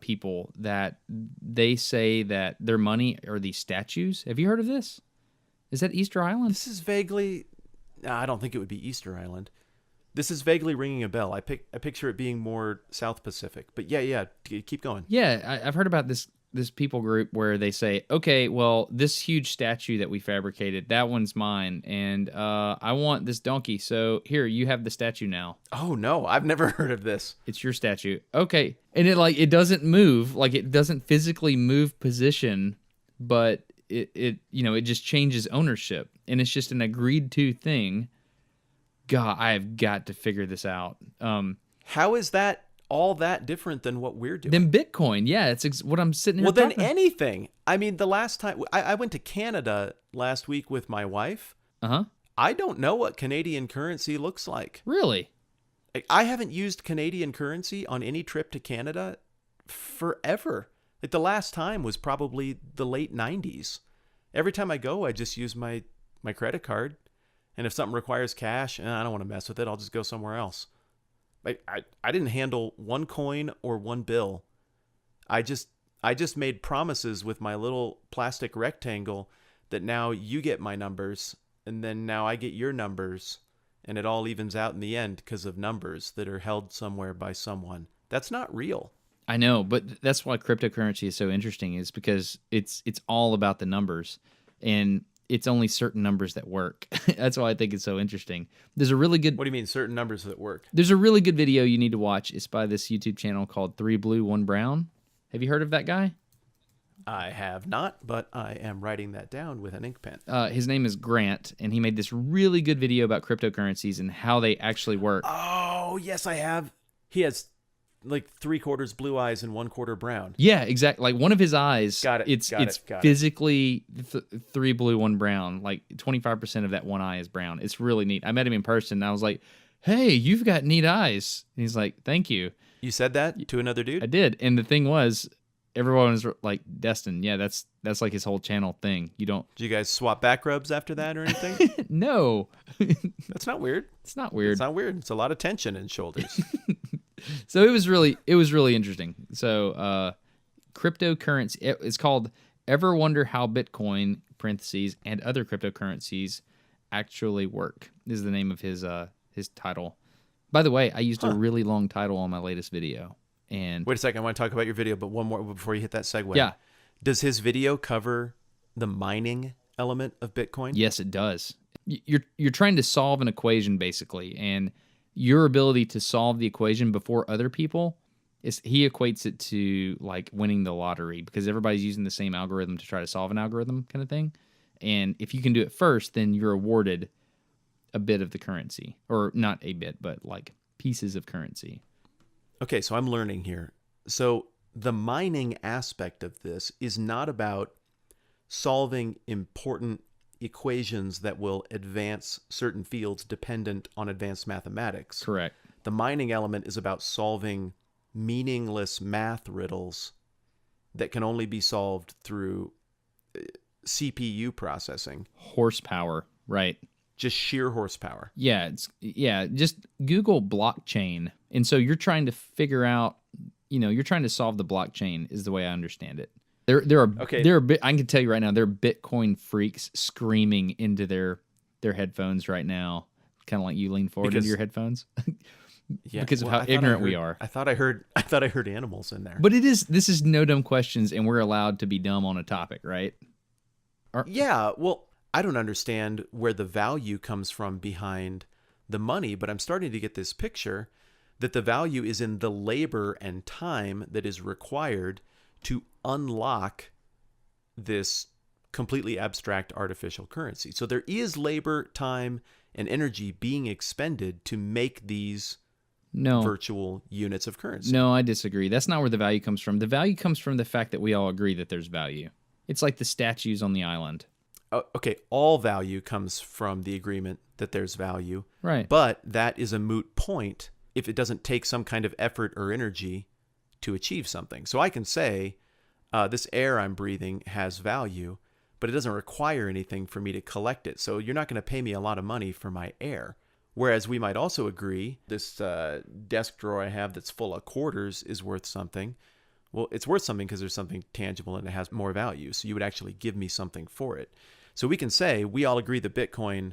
people that they say that their money are these statues. Have you heard of this? Is that Easter Island? This is vaguely... I don't think it would be Easter Island. This is vaguely ringing a bell. I picture it being more South Pacific. But yeah, keep going. Yeah, I've heard about this people group where they say, okay, well, this huge statue that we fabricated, that one's mine, and I want this donkey, so here, you have the statue now. Oh, no, I've never heard of this. It's your statue. Okay. And it doesn't move, like it doesn't physically move position, but it just changes ownership, and it's just an agreed to thing. God, I have got to figure this out. How is that all that different than what we're doing? Than Bitcoin, yeah. It's what I'm sitting here Well, then talking about. anything. I mean, the last time... I went to Canada last week with my wife. Uh-huh. I don't know what Canadian currency looks like. Really? I haven't used Canadian currency on any trip to Canada forever. Like, the last time was probably the late 90s. Every time I go, I just use my credit card. And if something requires cash, I don't want to mess with it. I'll just go somewhere else. I didn't handle one coin or one bill. I just made promises with my little plastic rectangle that now you get my numbers, and then now I get your numbers, and it all evens out in the end because of numbers that are held somewhere by someone. That's not real. I know, but that's why cryptocurrency is so interesting, is because it's all about the numbers, and it's only certain numbers that work. That's why I think it's so interesting. There's a really good... What do you mean, certain numbers that work? There's a really good video you need to watch. It's by this YouTube channel called 3 Blue, 1 Brown. Have you heard of that guy? I have not, but I am writing that down with an ink pen. His name is Grant, and he made this really good video about cryptocurrencies and how they actually work. Oh, yes, I have. He has like 3/4 blue eyes and 1/4 brown. Yeah, exactly. Like one of his eyes, got it. It's physically 3 blue, 1 brown. Like 25% of that one eye is brown. It's really neat. I met him in person, and I was like, "Hey, you've got neat eyes." And he's like, "Thank you." You said that to another dude? I did, and the thing was, everyone was like, "Destin, yeah, that's like his whole channel thing. You don't." Did you guys swap back rubs after that or anything? No, that's not weird. It's not weird. It's not weird. It's a lot of tension in shoulders. So it was really interesting. So cryptocurrency, it's called "Ever Wonder How Bitcoin (parentheses) and Other Cryptocurrencies Actually Work" is the name of his title. By the way, I used a really long title on my latest video. And wait a second, I want to talk about your video, but one more before you hit that segue. Yeah. Does his video cover the mining element of Bitcoin? Yes, it does. You're trying to solve an equation basically, and your ability to solve the equation before other people he equates it to like winning the lottery, because everybody's using the same algorithm to try to solve an algorithm kind of thing. And if you can do it first, then you're awarded a bit of the currency, or not a bit, but like pieces of currency. Okay, so I'm learning here. So the mining aspect of this is not about solving important equations that will advance certain fields dependent on advanced mathematics. Correct. The mining element is about solving meaningless math riddles that can only be solved through CPU processing. Horsepower, right. Just sheer horsepower. Yeah, just Google blockchain. And so you're trying to figure out, you're trying to solve the blockchain is the way I understand it. There are I can tell you right now, there are Bitcoin freaks screaming into their headphones right now, kind of like you lean forward into your headphones. Yeah, because of how ignorant we are. I thought I heard animals in there. But this is no dumb questions, and we're allowed to be dumb on a topic, right? Yeah, well, I don't understand where the value comes from behind the money, but I'm starting to get this picture that the value is in the labor and time that is required to unlock this completely abstract artificial currency. So there is labor, time, and energy being expended to make these virtual units of currency. No, I disagree. That's not where the value comes from. The value comes from the fact that we all agree that there's value. It's like the statues on the island. Okay, all value comes from the agreement that there's value. Right. But that is a moot point if it doesn't take some kind of effort or energy to achieve something. So I can say, this air I'm breathing has value, but it doesn't require anything for me to collect it. So you're not going to pay me a lot of money for my air. Whereas we might also agree this desk drawer I have that's full of quarters is worth something. Well, it's worth something because there's something tangible and it has more value. So you would actually give me something for it. So we can say we all agree that Bitcoin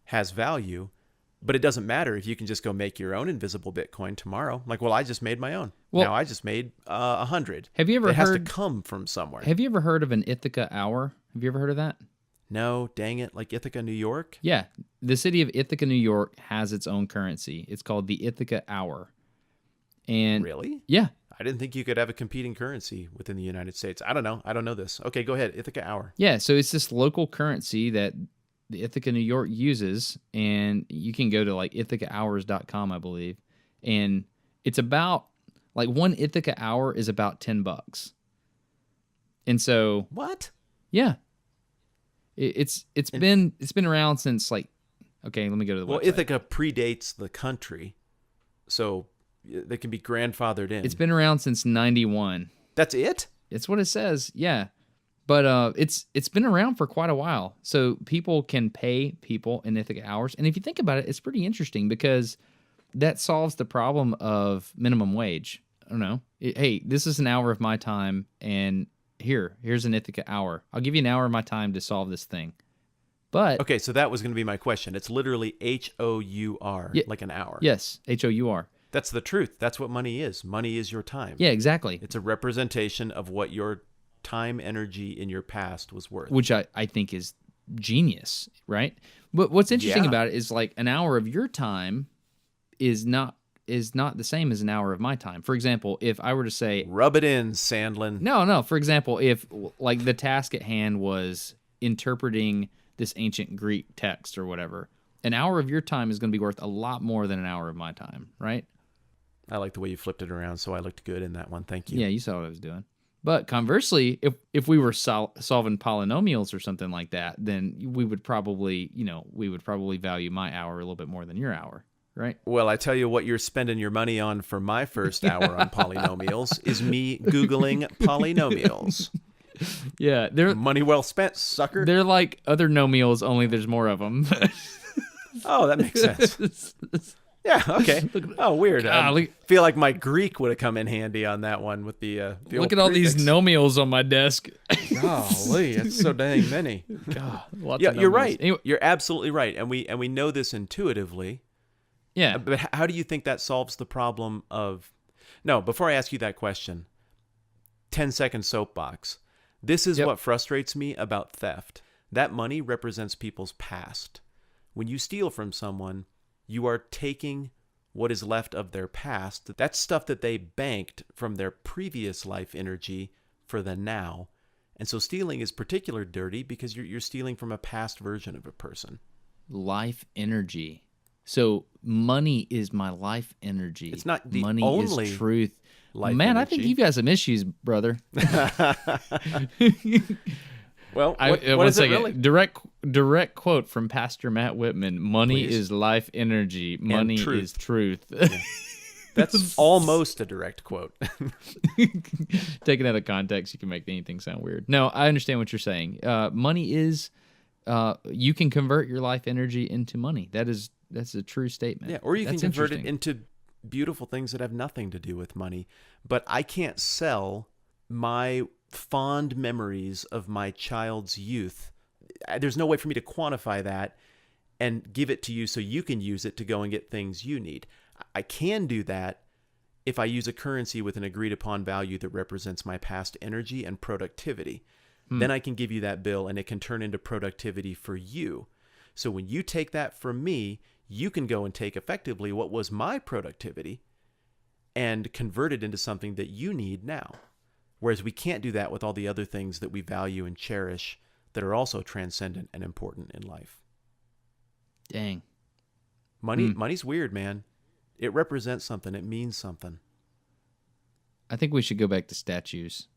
has value, but it doesn't matter if you can just go make your own invisible Bitcoin tomorrow. Like, well, I just made my own. Well, now I just made 100. Have you ever it has heard? to come from somewhere. Have you ever heard of an Ithaca Hour? Have you ever heard of that? No, dang it. Like Ithaca, New York? Yeah. The city of Ithaca, New York has its own currency. It's called the Ithaca Hour. And Really? yeah. I didn't think you could have a competing currency within the United States. I don't know. I don't know this. Okay, go ahead. Ithaca Hour. Yeah. So it's this local currency that the Ithaca, New York uses. And you can go to like ithacahours.com, I believe. And it's about like one Ithaca Hour is about $10. And so, What? yeah. It's been around since like, okay, let me go to the Well, website. Ithaca predates the country, so they can be grandfathered in. It's been around since 91. That's it? It's what it says, yeah. But it's been around for quite a while, so people can pay people in Ithaca Hours. And if you think about it, it's pretty interesting because that solves the problem of minimum wage. I don't know. Hey, this is an hour of my time, and here's an Ithaca Hour. I'll give you an hour of my time to solve this thing. But Okay, so that was going to be my question. It's literally HOUR, Yeah. like an hour. yes, HOUR. That's the truth. That's what money is. Money is your time. Yeah, exactly. It's a representation of what your time, energy in your past was worth. Which I think is genius, right? But what's interesting Yeah. about it is like an hour of your time is not the same as an hour of my time. For example, if I were to say Rub it in, Sandlin. no. For example, if like the task at hand was interpreting this ancient Greek text or whatever, an hour of your time is going to be worth a lot more than an hour of my time, right? I like the way you flipped it around, so I looked good in that one. Thank you. Yeah, you saw what I was doing. But conversely, if we were solving polynomials or something like that, then we would probably value my hour a little bit more than your hour, right? Well, I tell you what you're spending your money on for my first hour on polynomials is me Googling polynomials. Yeah, Money well spent, sucker. they're like other nomials, only there's more of them. Oh, that makes sense. Yeah, okay. Oh, weird. I feel like my Greek would have come in handy on that one with the Look old at all these prefix. nomials on my desk. Golly, that's so dang many. God, lots Yeah, of you're nomials. right. Anyway, You're absolutely right, and we know this intuitively. yeah. But how do you think that solves the problem of? No, before I ask you that question, 10-second soapbox. This is Yep. what frustrates me about theft. That money represents people's past. When you steal from someone, you are taking what is left of their past. That's stuff that they banked from their previous life energy for the now. And so stealing is particularly dirty because you're stealing from a past version of a person. Life energy. So money is my life energy. It's not the money only is truth. life Man, I energy. think you've got some issues, brother. Well, what one is it second. really? Direct quote from Pastor Matt Whitman. Money Please. is life energy. Money truth. is truth. That's almost a direct quote. Taken out of context, you can make anything sound weird. No, I understand what you're saying. Money is, you can convert your life energy into money. That's a true statement. Yeah, or you can That's convert it interesting. into beautiful things that have nothing to do with money. But I can't sell my fond memories of my child's youth. There's no way for me to quantify that and give it to you so you can use it to go and get things you need. I can do that if I use a currency with an agreed upon value that represents my past energy and productivity. Then I can give you that bill and it can turn into productivity for you. So when you take that from me, you can go and take effectively what was my productivity and convert it into something that you need now. Whereas we can't do that with all the other things that we value and cherish that are also transcendent and important in life. Dang. Money's weird, man. It represents something. It means something. I think we should go back to statues.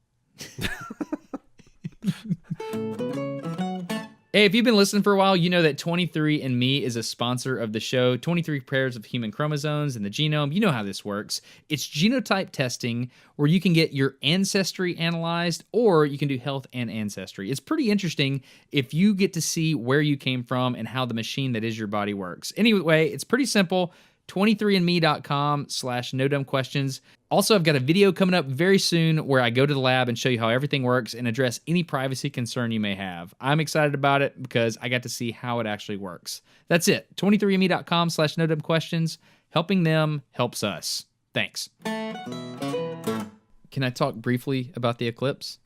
Hey, if you've been listening for a while, you know that 23andMe is a sponsor of the show. 23 pairs of human chromosomes in the genome. You know how this works. It's genotype testing where you can get your ancestry analyzed, or you can do health and ancestry. It's pretty interesting if you get to see where you came from and how the machine that is your body works. Anyway, it's pretty simple. 23andme.com/no-dumb-questions. Also, I've got a video coming up very soon where I go to the lab and show you how everything works and address any privacy concern you may have. I'm excited about it because I got to see how it actually works. That's it. 23andme.com/no-dumb-questions. Helping them helps us. Thanks. Can I talk briefly about the eclipse?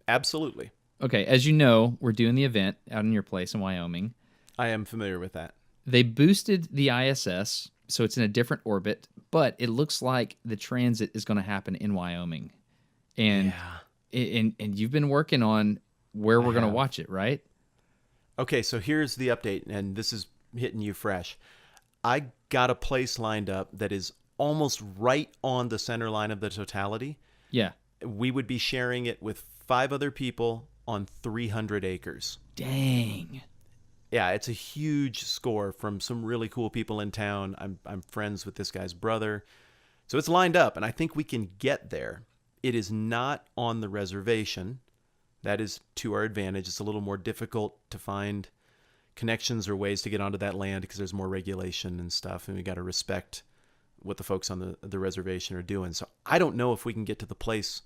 Absolutely. Okay, as you know, we're doing the event out in your place in Wyoming. I am familiar with that. They boosted the ISS, so it's in a different orbit, but it looks like the transit is going to happen in Wyoming. And, and you've been working on where we're going to watch it, right? Okay, so here's the update, and this is hitting you fresh. I got a place lined up that is almost right on the center line of the totality. Yeah. We would be sharing it with 5 other people on 300 acres. Dang. Yeah, it's a huge score from some really cool people in town. I'm friends with this guy's brother. So it's lined up, and I think we can get there. It is not on the reservation. That is to our advantage. It's a little more difficult to find connections or ways to get onto that land because there's more regulation and stuff, and we got to respect what the folks on the reservation are doing. So I don't know if we can get to the place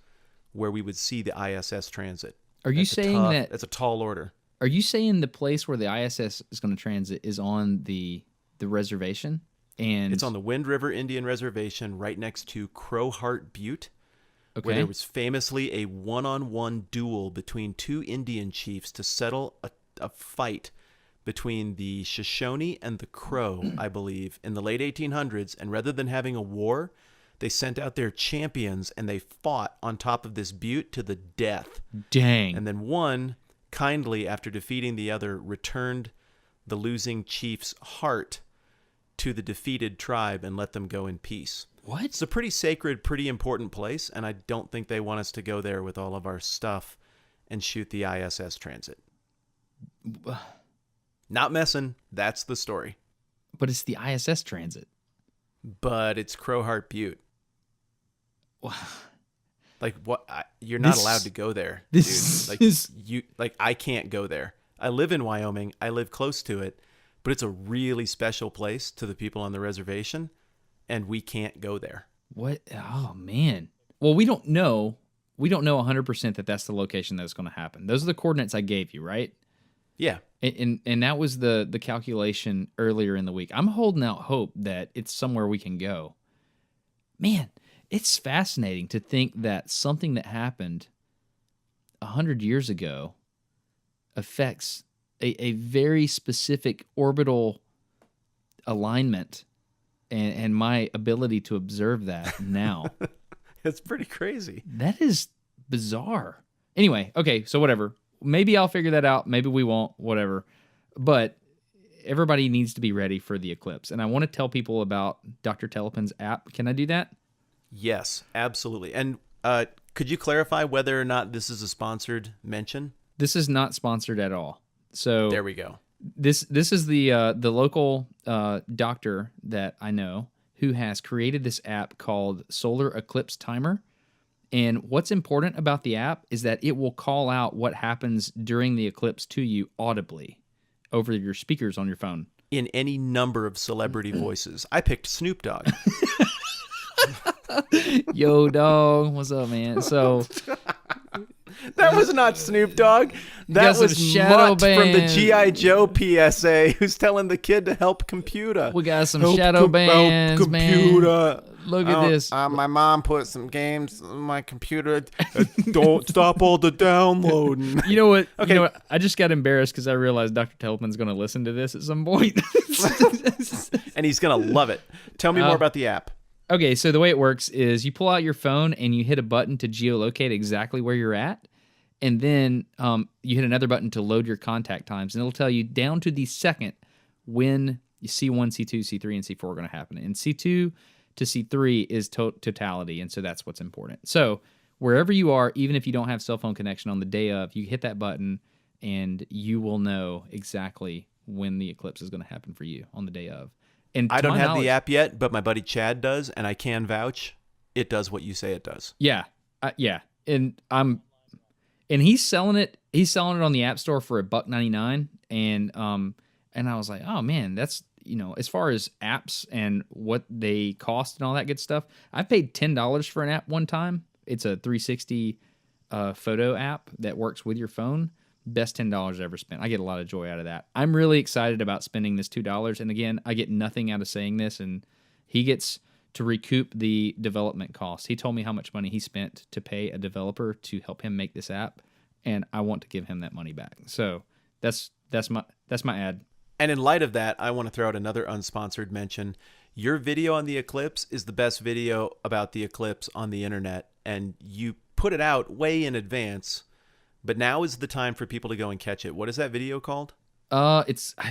where we would see the ISS transit. Are you saying that... That's a tall order. Are you saying the place where the ISS is going to transit is on the reservation? And it's on the Wind River Indian Reservation right next to Crowheart Butte, where there was famously a one-on-one duel between 2 Indian chiefs to settle a fight between the Shoshone and the Crow, I believe, in the late 1800s. And rather than having a war, they sent out their champions and they fought on top of this butte to the death. Dang. And then one, kindly, after defeating the other, returned the losing chief's heart to the defeated tribe and let them go in peace. What? It's a pretty sacred, pretty important place, and I don't think they want us to go there with all of our stuff and shoot the ISS transit. Not messing. That's the story. But it's the ISS transit. But it's Crowheart Butte. Like what? You're not allowed to go there, dude. Like I can't go there. I live in Wyoming. I live close to it, but it's a really special place to the people on the reservation, and we can't go there. What? Oh man. Well, we don't know. We don't know 100% that that's the location that's going to happen. Those are the coordinates I gave you, right? Yeah. And that was the calculation earlier in the week. I'm holding out hope that it's somewhere we can go. Man, it's fascinating to think that something that happened 100 years ago affects a very specific orbital alignment and my ability to observe that now. It's pretty crazy. That is bizarre. Anyway, okay, so whatever. Maybe I'll figure that out. Maybe we won't, whatever. But everybody needs to be ready for the eclipse. And I want to tell people about Dr. Telepin's app. Can I do that? Yes, absolutely. And could you clarify whether or not this is a sponsored mention? This is not sponsored at all. So there we go. This is the local doctor that I know who has created this app called Solar Eclipse Timer. And what's important about the app is that it will call out what happens during the eclipse to you audibly over your speakers on your phone. In any number of celebrity voices. I picked Snoop Dogg. Yo, dog. What's up, man? So... That was not Snoop Dogg. That was Mutt from the G.I. Joe PSA who's telling the kid to help computer. We got some shadow bands, man. Look at this. My mom put some games on my computer. Don't stop all the downloading. You know what? Okay. You know what? I just got embarrassed because I realized Dr. Telepin's going to listen to this at some point. And he's going to love it. Tell me more about the app. Okay, so the way it works is you pull out your phone and you hit a button to geolocate exactly where you're at. And then you hit another button to load your contact times. And it'll tell you down to the second when C1, C2, C3, and C4 are going to happen. And C2 to C3 is totality. And so that's what's important. So wherever you are, even if you don't have cell phone connection on the day of, you hit that button and you will know exactly when the eclipse is going to happen for you on the day of. And I to don't my have knowledge- the app yet, but my buddy Chad does, and I can vouch it does what you say it does. Yeah, yeah, and he's selling it. He's selling it on the App Store for $1.99, and I was like, oh man, that's, as far as apps and what they cost and all that good stuff, I paid $10 for an app one time. It's a 360 photo app that works with your phone. Best $10 I ever spent. I get a lot of joy out of that. I'm really excited about spending this $2. And again, I get nothing out of saying this, and he gets to recoup the development costs. He told me how much money he spent to pay a developer to help him make this app, and I want to give him that money back. So that's my ad. And in light of that, I want to throw out another unsponsored mention. Your video on the eclipse is the best video about the eclipse on the internet, and you put it out way in advance, but now is the time for people to go and catch it. What is that video called? I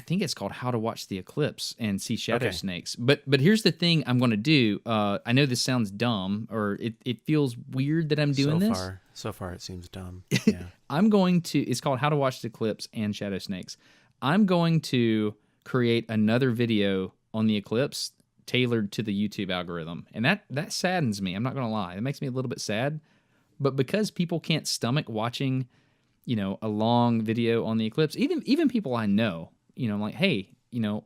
think it's called How to Watch the Eclipse and See Shadow Snakes. But here's the thing I'm going to do. I know this sounds dumb, or it feels weird that I'm doing this. So far it seems dumb. Yeah. It's called How to Watch the Eclipse and Shadow Snakes. I'm going to create another video on the eclipse tailored to the YouTube algorithm. And that saddens me. I'm not going to lie. It makes me a little bit sad. But because people can't stomach watching, a long video on the eclipse, even people I know, I'm like, hey,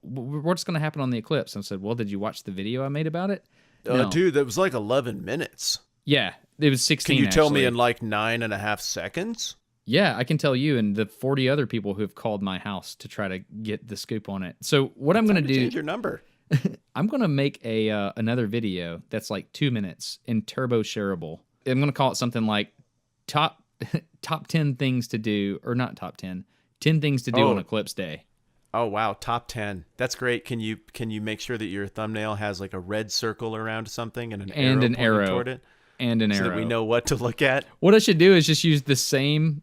what's going to happen on the eclipse? And I said, well, did you watch the video I made about it? No. Dude, that was like 11 minutes. Yeah, it was 16. Can you tell me in like 9.5 seconds? Yeah, I can tell you and the 40 other people who have called my house to try to get the scoop on it. So what I'm going to do? Change your number. I'm going to make another video that's like 2 minutes and turbo shareable. I'm going to call it something like top 10 things to do, or not top 10 things to do on Eclipse Day. Oh wow, top 10. That's great. Can you make sure that your thumbnail has like a red circle around something and an arrow toward it? And an arrow. So that we know what to look at. What I should do is just use the same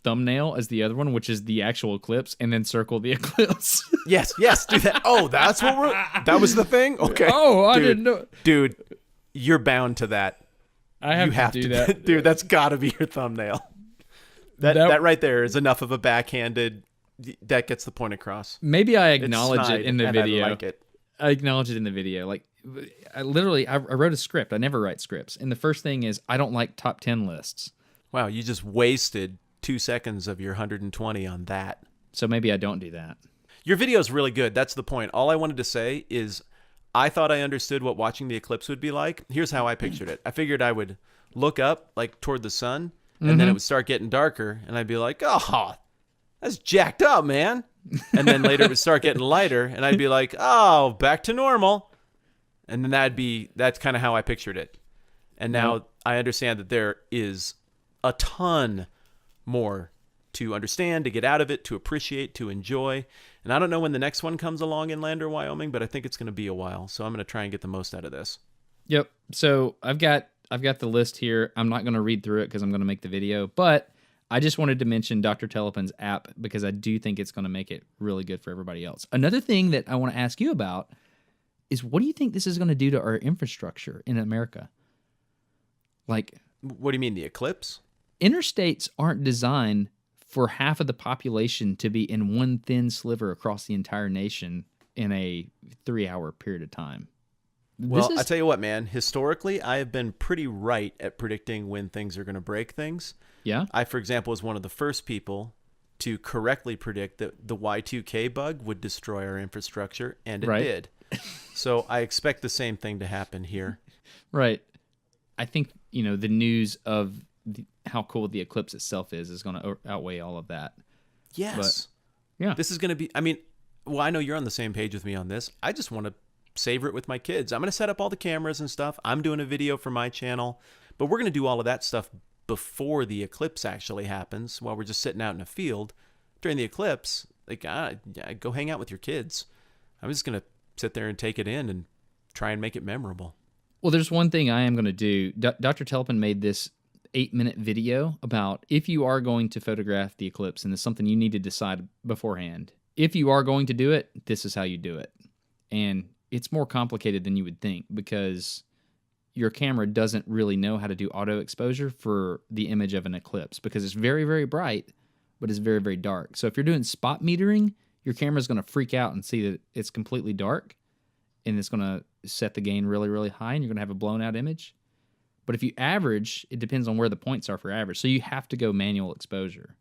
thumbnail as the other one, which is the actual eclipse, and then circle the eclipse. Yes, do that. Oh, that's that was the thing? Okay. Oh, I didn't know. Dude, you're bound to that. I have to do that. Dude, that's got to be your thumbnail. That right there is enough of a backhanded, that gets the point across. Maybe I acknowledge it in the video. I like it. I acknowledge it in the video. Like, I wrote a script. I never write scripts. And the first thing is, I don't like top 10 lists. Wow, you just wasted 2 seconds of your 120 on that. So maybe I don't do that. Your video is really good. That's the point. All I wanted to say is I thought I understood what watching the eclipse would be like. Here's how I pictured it. I figured I would look up like toward the sun, and then it would start getting darker, and I'd be like, oh, that's jacked up, man. And then later it would start getting lighter, and I'd be like, oh, back to normal. And then that's kind of how I pictured it. And now I understand that there is a ton more to understand, to get out of it, to appreciate, to enjoy. And I don't know when the next one comes along in Lander, Wyoming, but I think it's going to be a while. So I'm going to try and get the most out of this. Yep. So I've got the list here. I'm not going to read through it because I'm going to make the video, but I just wanted to mention Dr. Telepon's app because I do think it's going to make it really good for everybody else. Another thing that I want to ask you about is, what do you think this is going to do to our infrastructure in America? Like, what do you mean, the eclipse? Interstates aren't designed for half of the population to be in one thin sliver across the entire nation in a 3-hour period of time. Well, I tell you what, man, historically, I have been pretty right at predicting when things are going to break things. Yeah. I, for example, was one of the first people to correctly predict that the Y2K bug would destroy our infrastructure, and it did. So I expect the same thing to happen here. Right. I think, the news of how cool the eclipse itself is going to outweigh all of that. Yes. But, yeah. This is going to be, I know you're on the same page with me on this. I just want to savor it with my kids. I'm going to set up all the cameras and stuff. I'm doing a video for my channel, but we're going to do all of that stuff before the eclipse actually happens, while we're just sitting out in a field. During the eclipse, go hang out with your kids. I'm just going to sit there and take it in and try and make it memorable. Well, there's one thing I am going to do. Dr. Telpin made this 8-minute video about if you are going to photograph the eclipse, and it's something you need to decide beforehand. If you are going to do it, this is how you do it. And it's more complicated than you would think, because your camera doesn't really know how to do auto exposure for the image of an eclipse, because it's very, very bright, but it's very, very dark. So if you're doing spot metering, your camera's going to freak out and see that it's completely dark, and it's going to set the gain really, really high, and you're going to have a blown out image. But if you average, it depends on where the points are for average. So you have to go manual exposure.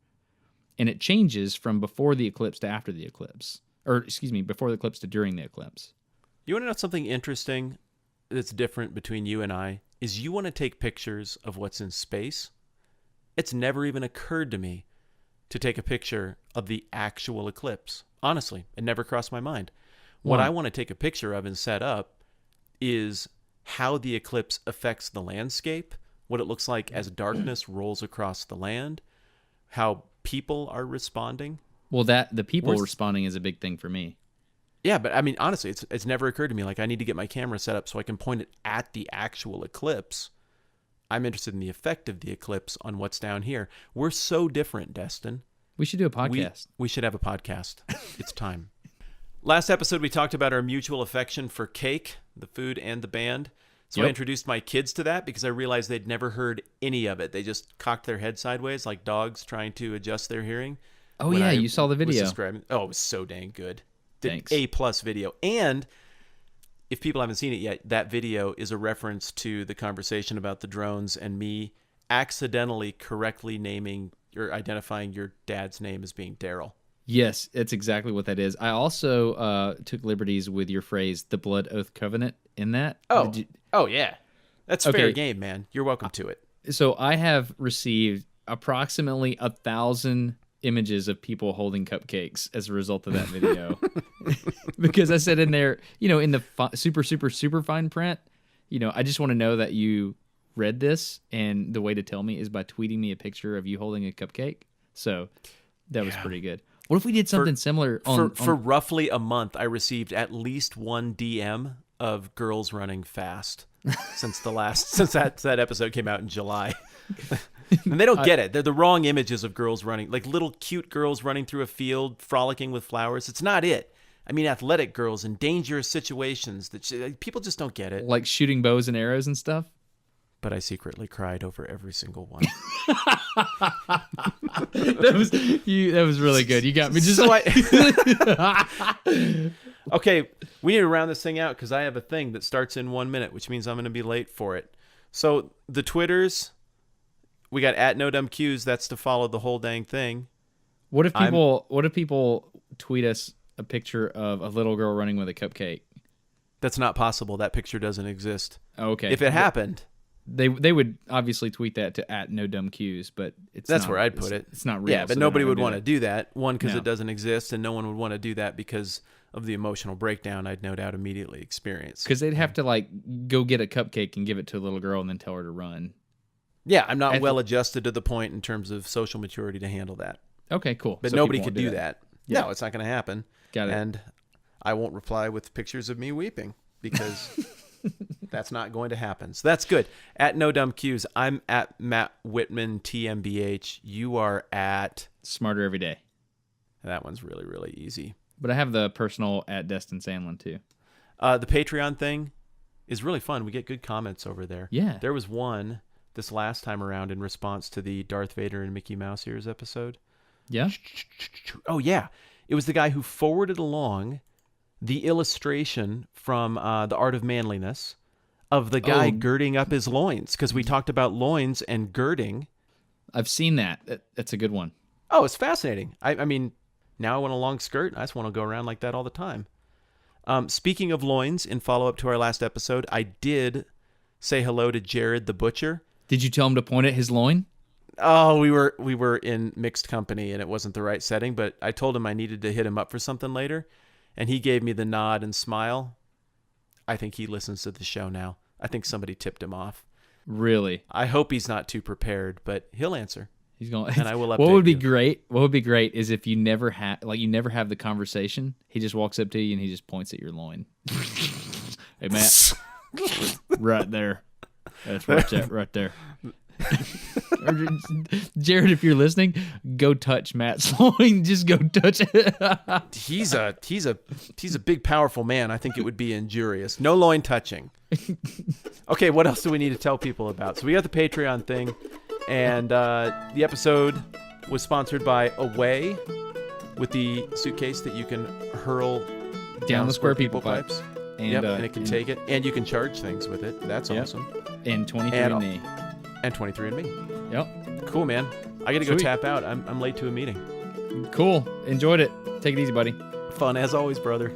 And it changes from before the eclipse to after the eclipse. Or, excuse me, before the eclipse to during the eclipse. You want to know something interesting that's different between you and I? Is you want to take pictures of what's in space. It's never even occurred to me to take a picture of the actual eclipse. Honestly, it never crossed my mind. What I want to take a picture of and set up is how the eclipse affects the landscape, what it looks like as darkness rolls across the land, how people are responding. Well, the people responding is a big thing for me. Yeah, but I mean, honestly, it's never occurred to me. Like, I need to get my camera set up so I can point it at the actual eclipse. I'm interested in the effect of the eclipse on what's down here. We're so different, Destin. We should do a podcast. We should have a podcast. It's time. Last episode, we talked about our mutual affection for cake, the food, and the band. So I introduced my kids to that because I realized they'd never heard any of it. They just cocked their head sideways like dogs trying to adjust their hearing. Oh, yeah, you saw the video. It was so dang good. Thanks. A+ video. And if people haven't seen it yet, that video is a reference to the conversation about the drones and me accidentally correctly naming or identifying your dad's name as being Darryl. Yes, it's exactly what that is. I also took liberties with your phrase, the Blood Oath Covenant, in that. Oh yeah. That's fair game, man. You're welcome to it. So I have received approximately 1,000 images of people holding cupcakes as a result of that video. Because I said in there, in the super, super, super fine print, I just want to know that you read this, and the way to tell me is by tweeting me a picture of you holding a cupcake. So that was pretty good. What if we did something similar for roughly a month? I received at least one DM of girls running fast since that episode came out in July. And they don't get it. They're the wrong images of girls running, like little cute girls running through a field, frolicking with flowers. It's not it. I mean, athletic girls in dangerous situations that people just don't get it. Like shooting bows and arrows and stuff. But I secretly cried over every single one. That was really good. You got me just Okay, we need to round this thing out because I have a thing that starts in 1 minute, which means I'm going to be late for it. So the Twitters, we got @NoDumbQs. That's to follow the whole dang thing. What if people tweet us a picture of a little girl running with a cupcake? That's not possible. That picture doesn't exist. Okay. If it happened, they would obviously tweet that to @NoDumbQs, but that's where I'd put it. It's not real. Yeah, but nobody would want to do that. One, because it doesn't exist, and no one would want to do that because of the emotional breakdown I'd no doubt immediately experience. Because they'd have to go get a cupcake and give it to a little girl and then tell her to run. Yeah, I'm not well adjusted to the point in terms of social maturity to handle that. Okay, cool. But nobody could do that. Yeah. No, it's not going to happen. Got it. And I won't reply with pictures of me weeping because that's not going to happen. So that's good. @NoDumbQs, I'm at Matt Whitman TMBH. You are at Smarter Every Day. That one's really, really easy. But I have the personal @Destin Sandlin too. The Patreon thing is really fun. We get good comments over there. Yeah. There was one this last time around in response to the Darth Vader and Mickey Mouse ears episode. Yeah? Oh, yeah. It was the guy who forwarded along the illustration from The Art of Manliness of the guy girding up his loins, because we talked about loins and girding. I've seen that. That's a good one. Oh, it's fascinating. I mean, now I want a long skirt. I just want to go around like that all the time. Speaking of loins, in follow-up to our last episode, I did say hello to Jared the Butcher. Did you tell him to point at his loin? Oh, we were in mixed company, and it wasn't the right setting, but I told him I needed to hit him up for something later, and he gave me the nod and smile. I think he listens to the show now. I think somebody tipped him off. Really? I hope he's not too prepared, but he'll answer. He's going. And I will update What would be you. great? What would be great is if you never have the conversation. He just walks up to you and he just points at your loin. Hey, Matt, right there. That's right there. Jared, if you're listening, go touch Matt's loin. Just go touch it. He's a big, powerful man. I think it would be injurious. No loin touching. Okay, what else do we need to tell people about? So we got the Patreon thing, and the episode was sponsored by Away, with the suitcase that you can hurl Down the Square People pipes. And, and it can take it, and you can charge things with it. That's awesome. And 23andMe. And 23andMe. Yep. Cool, man. I got to go Sweet. tap out. I'm late to a meeting. Cool. Enjoyed it. Take it easy, buddy. Fun as always, brother.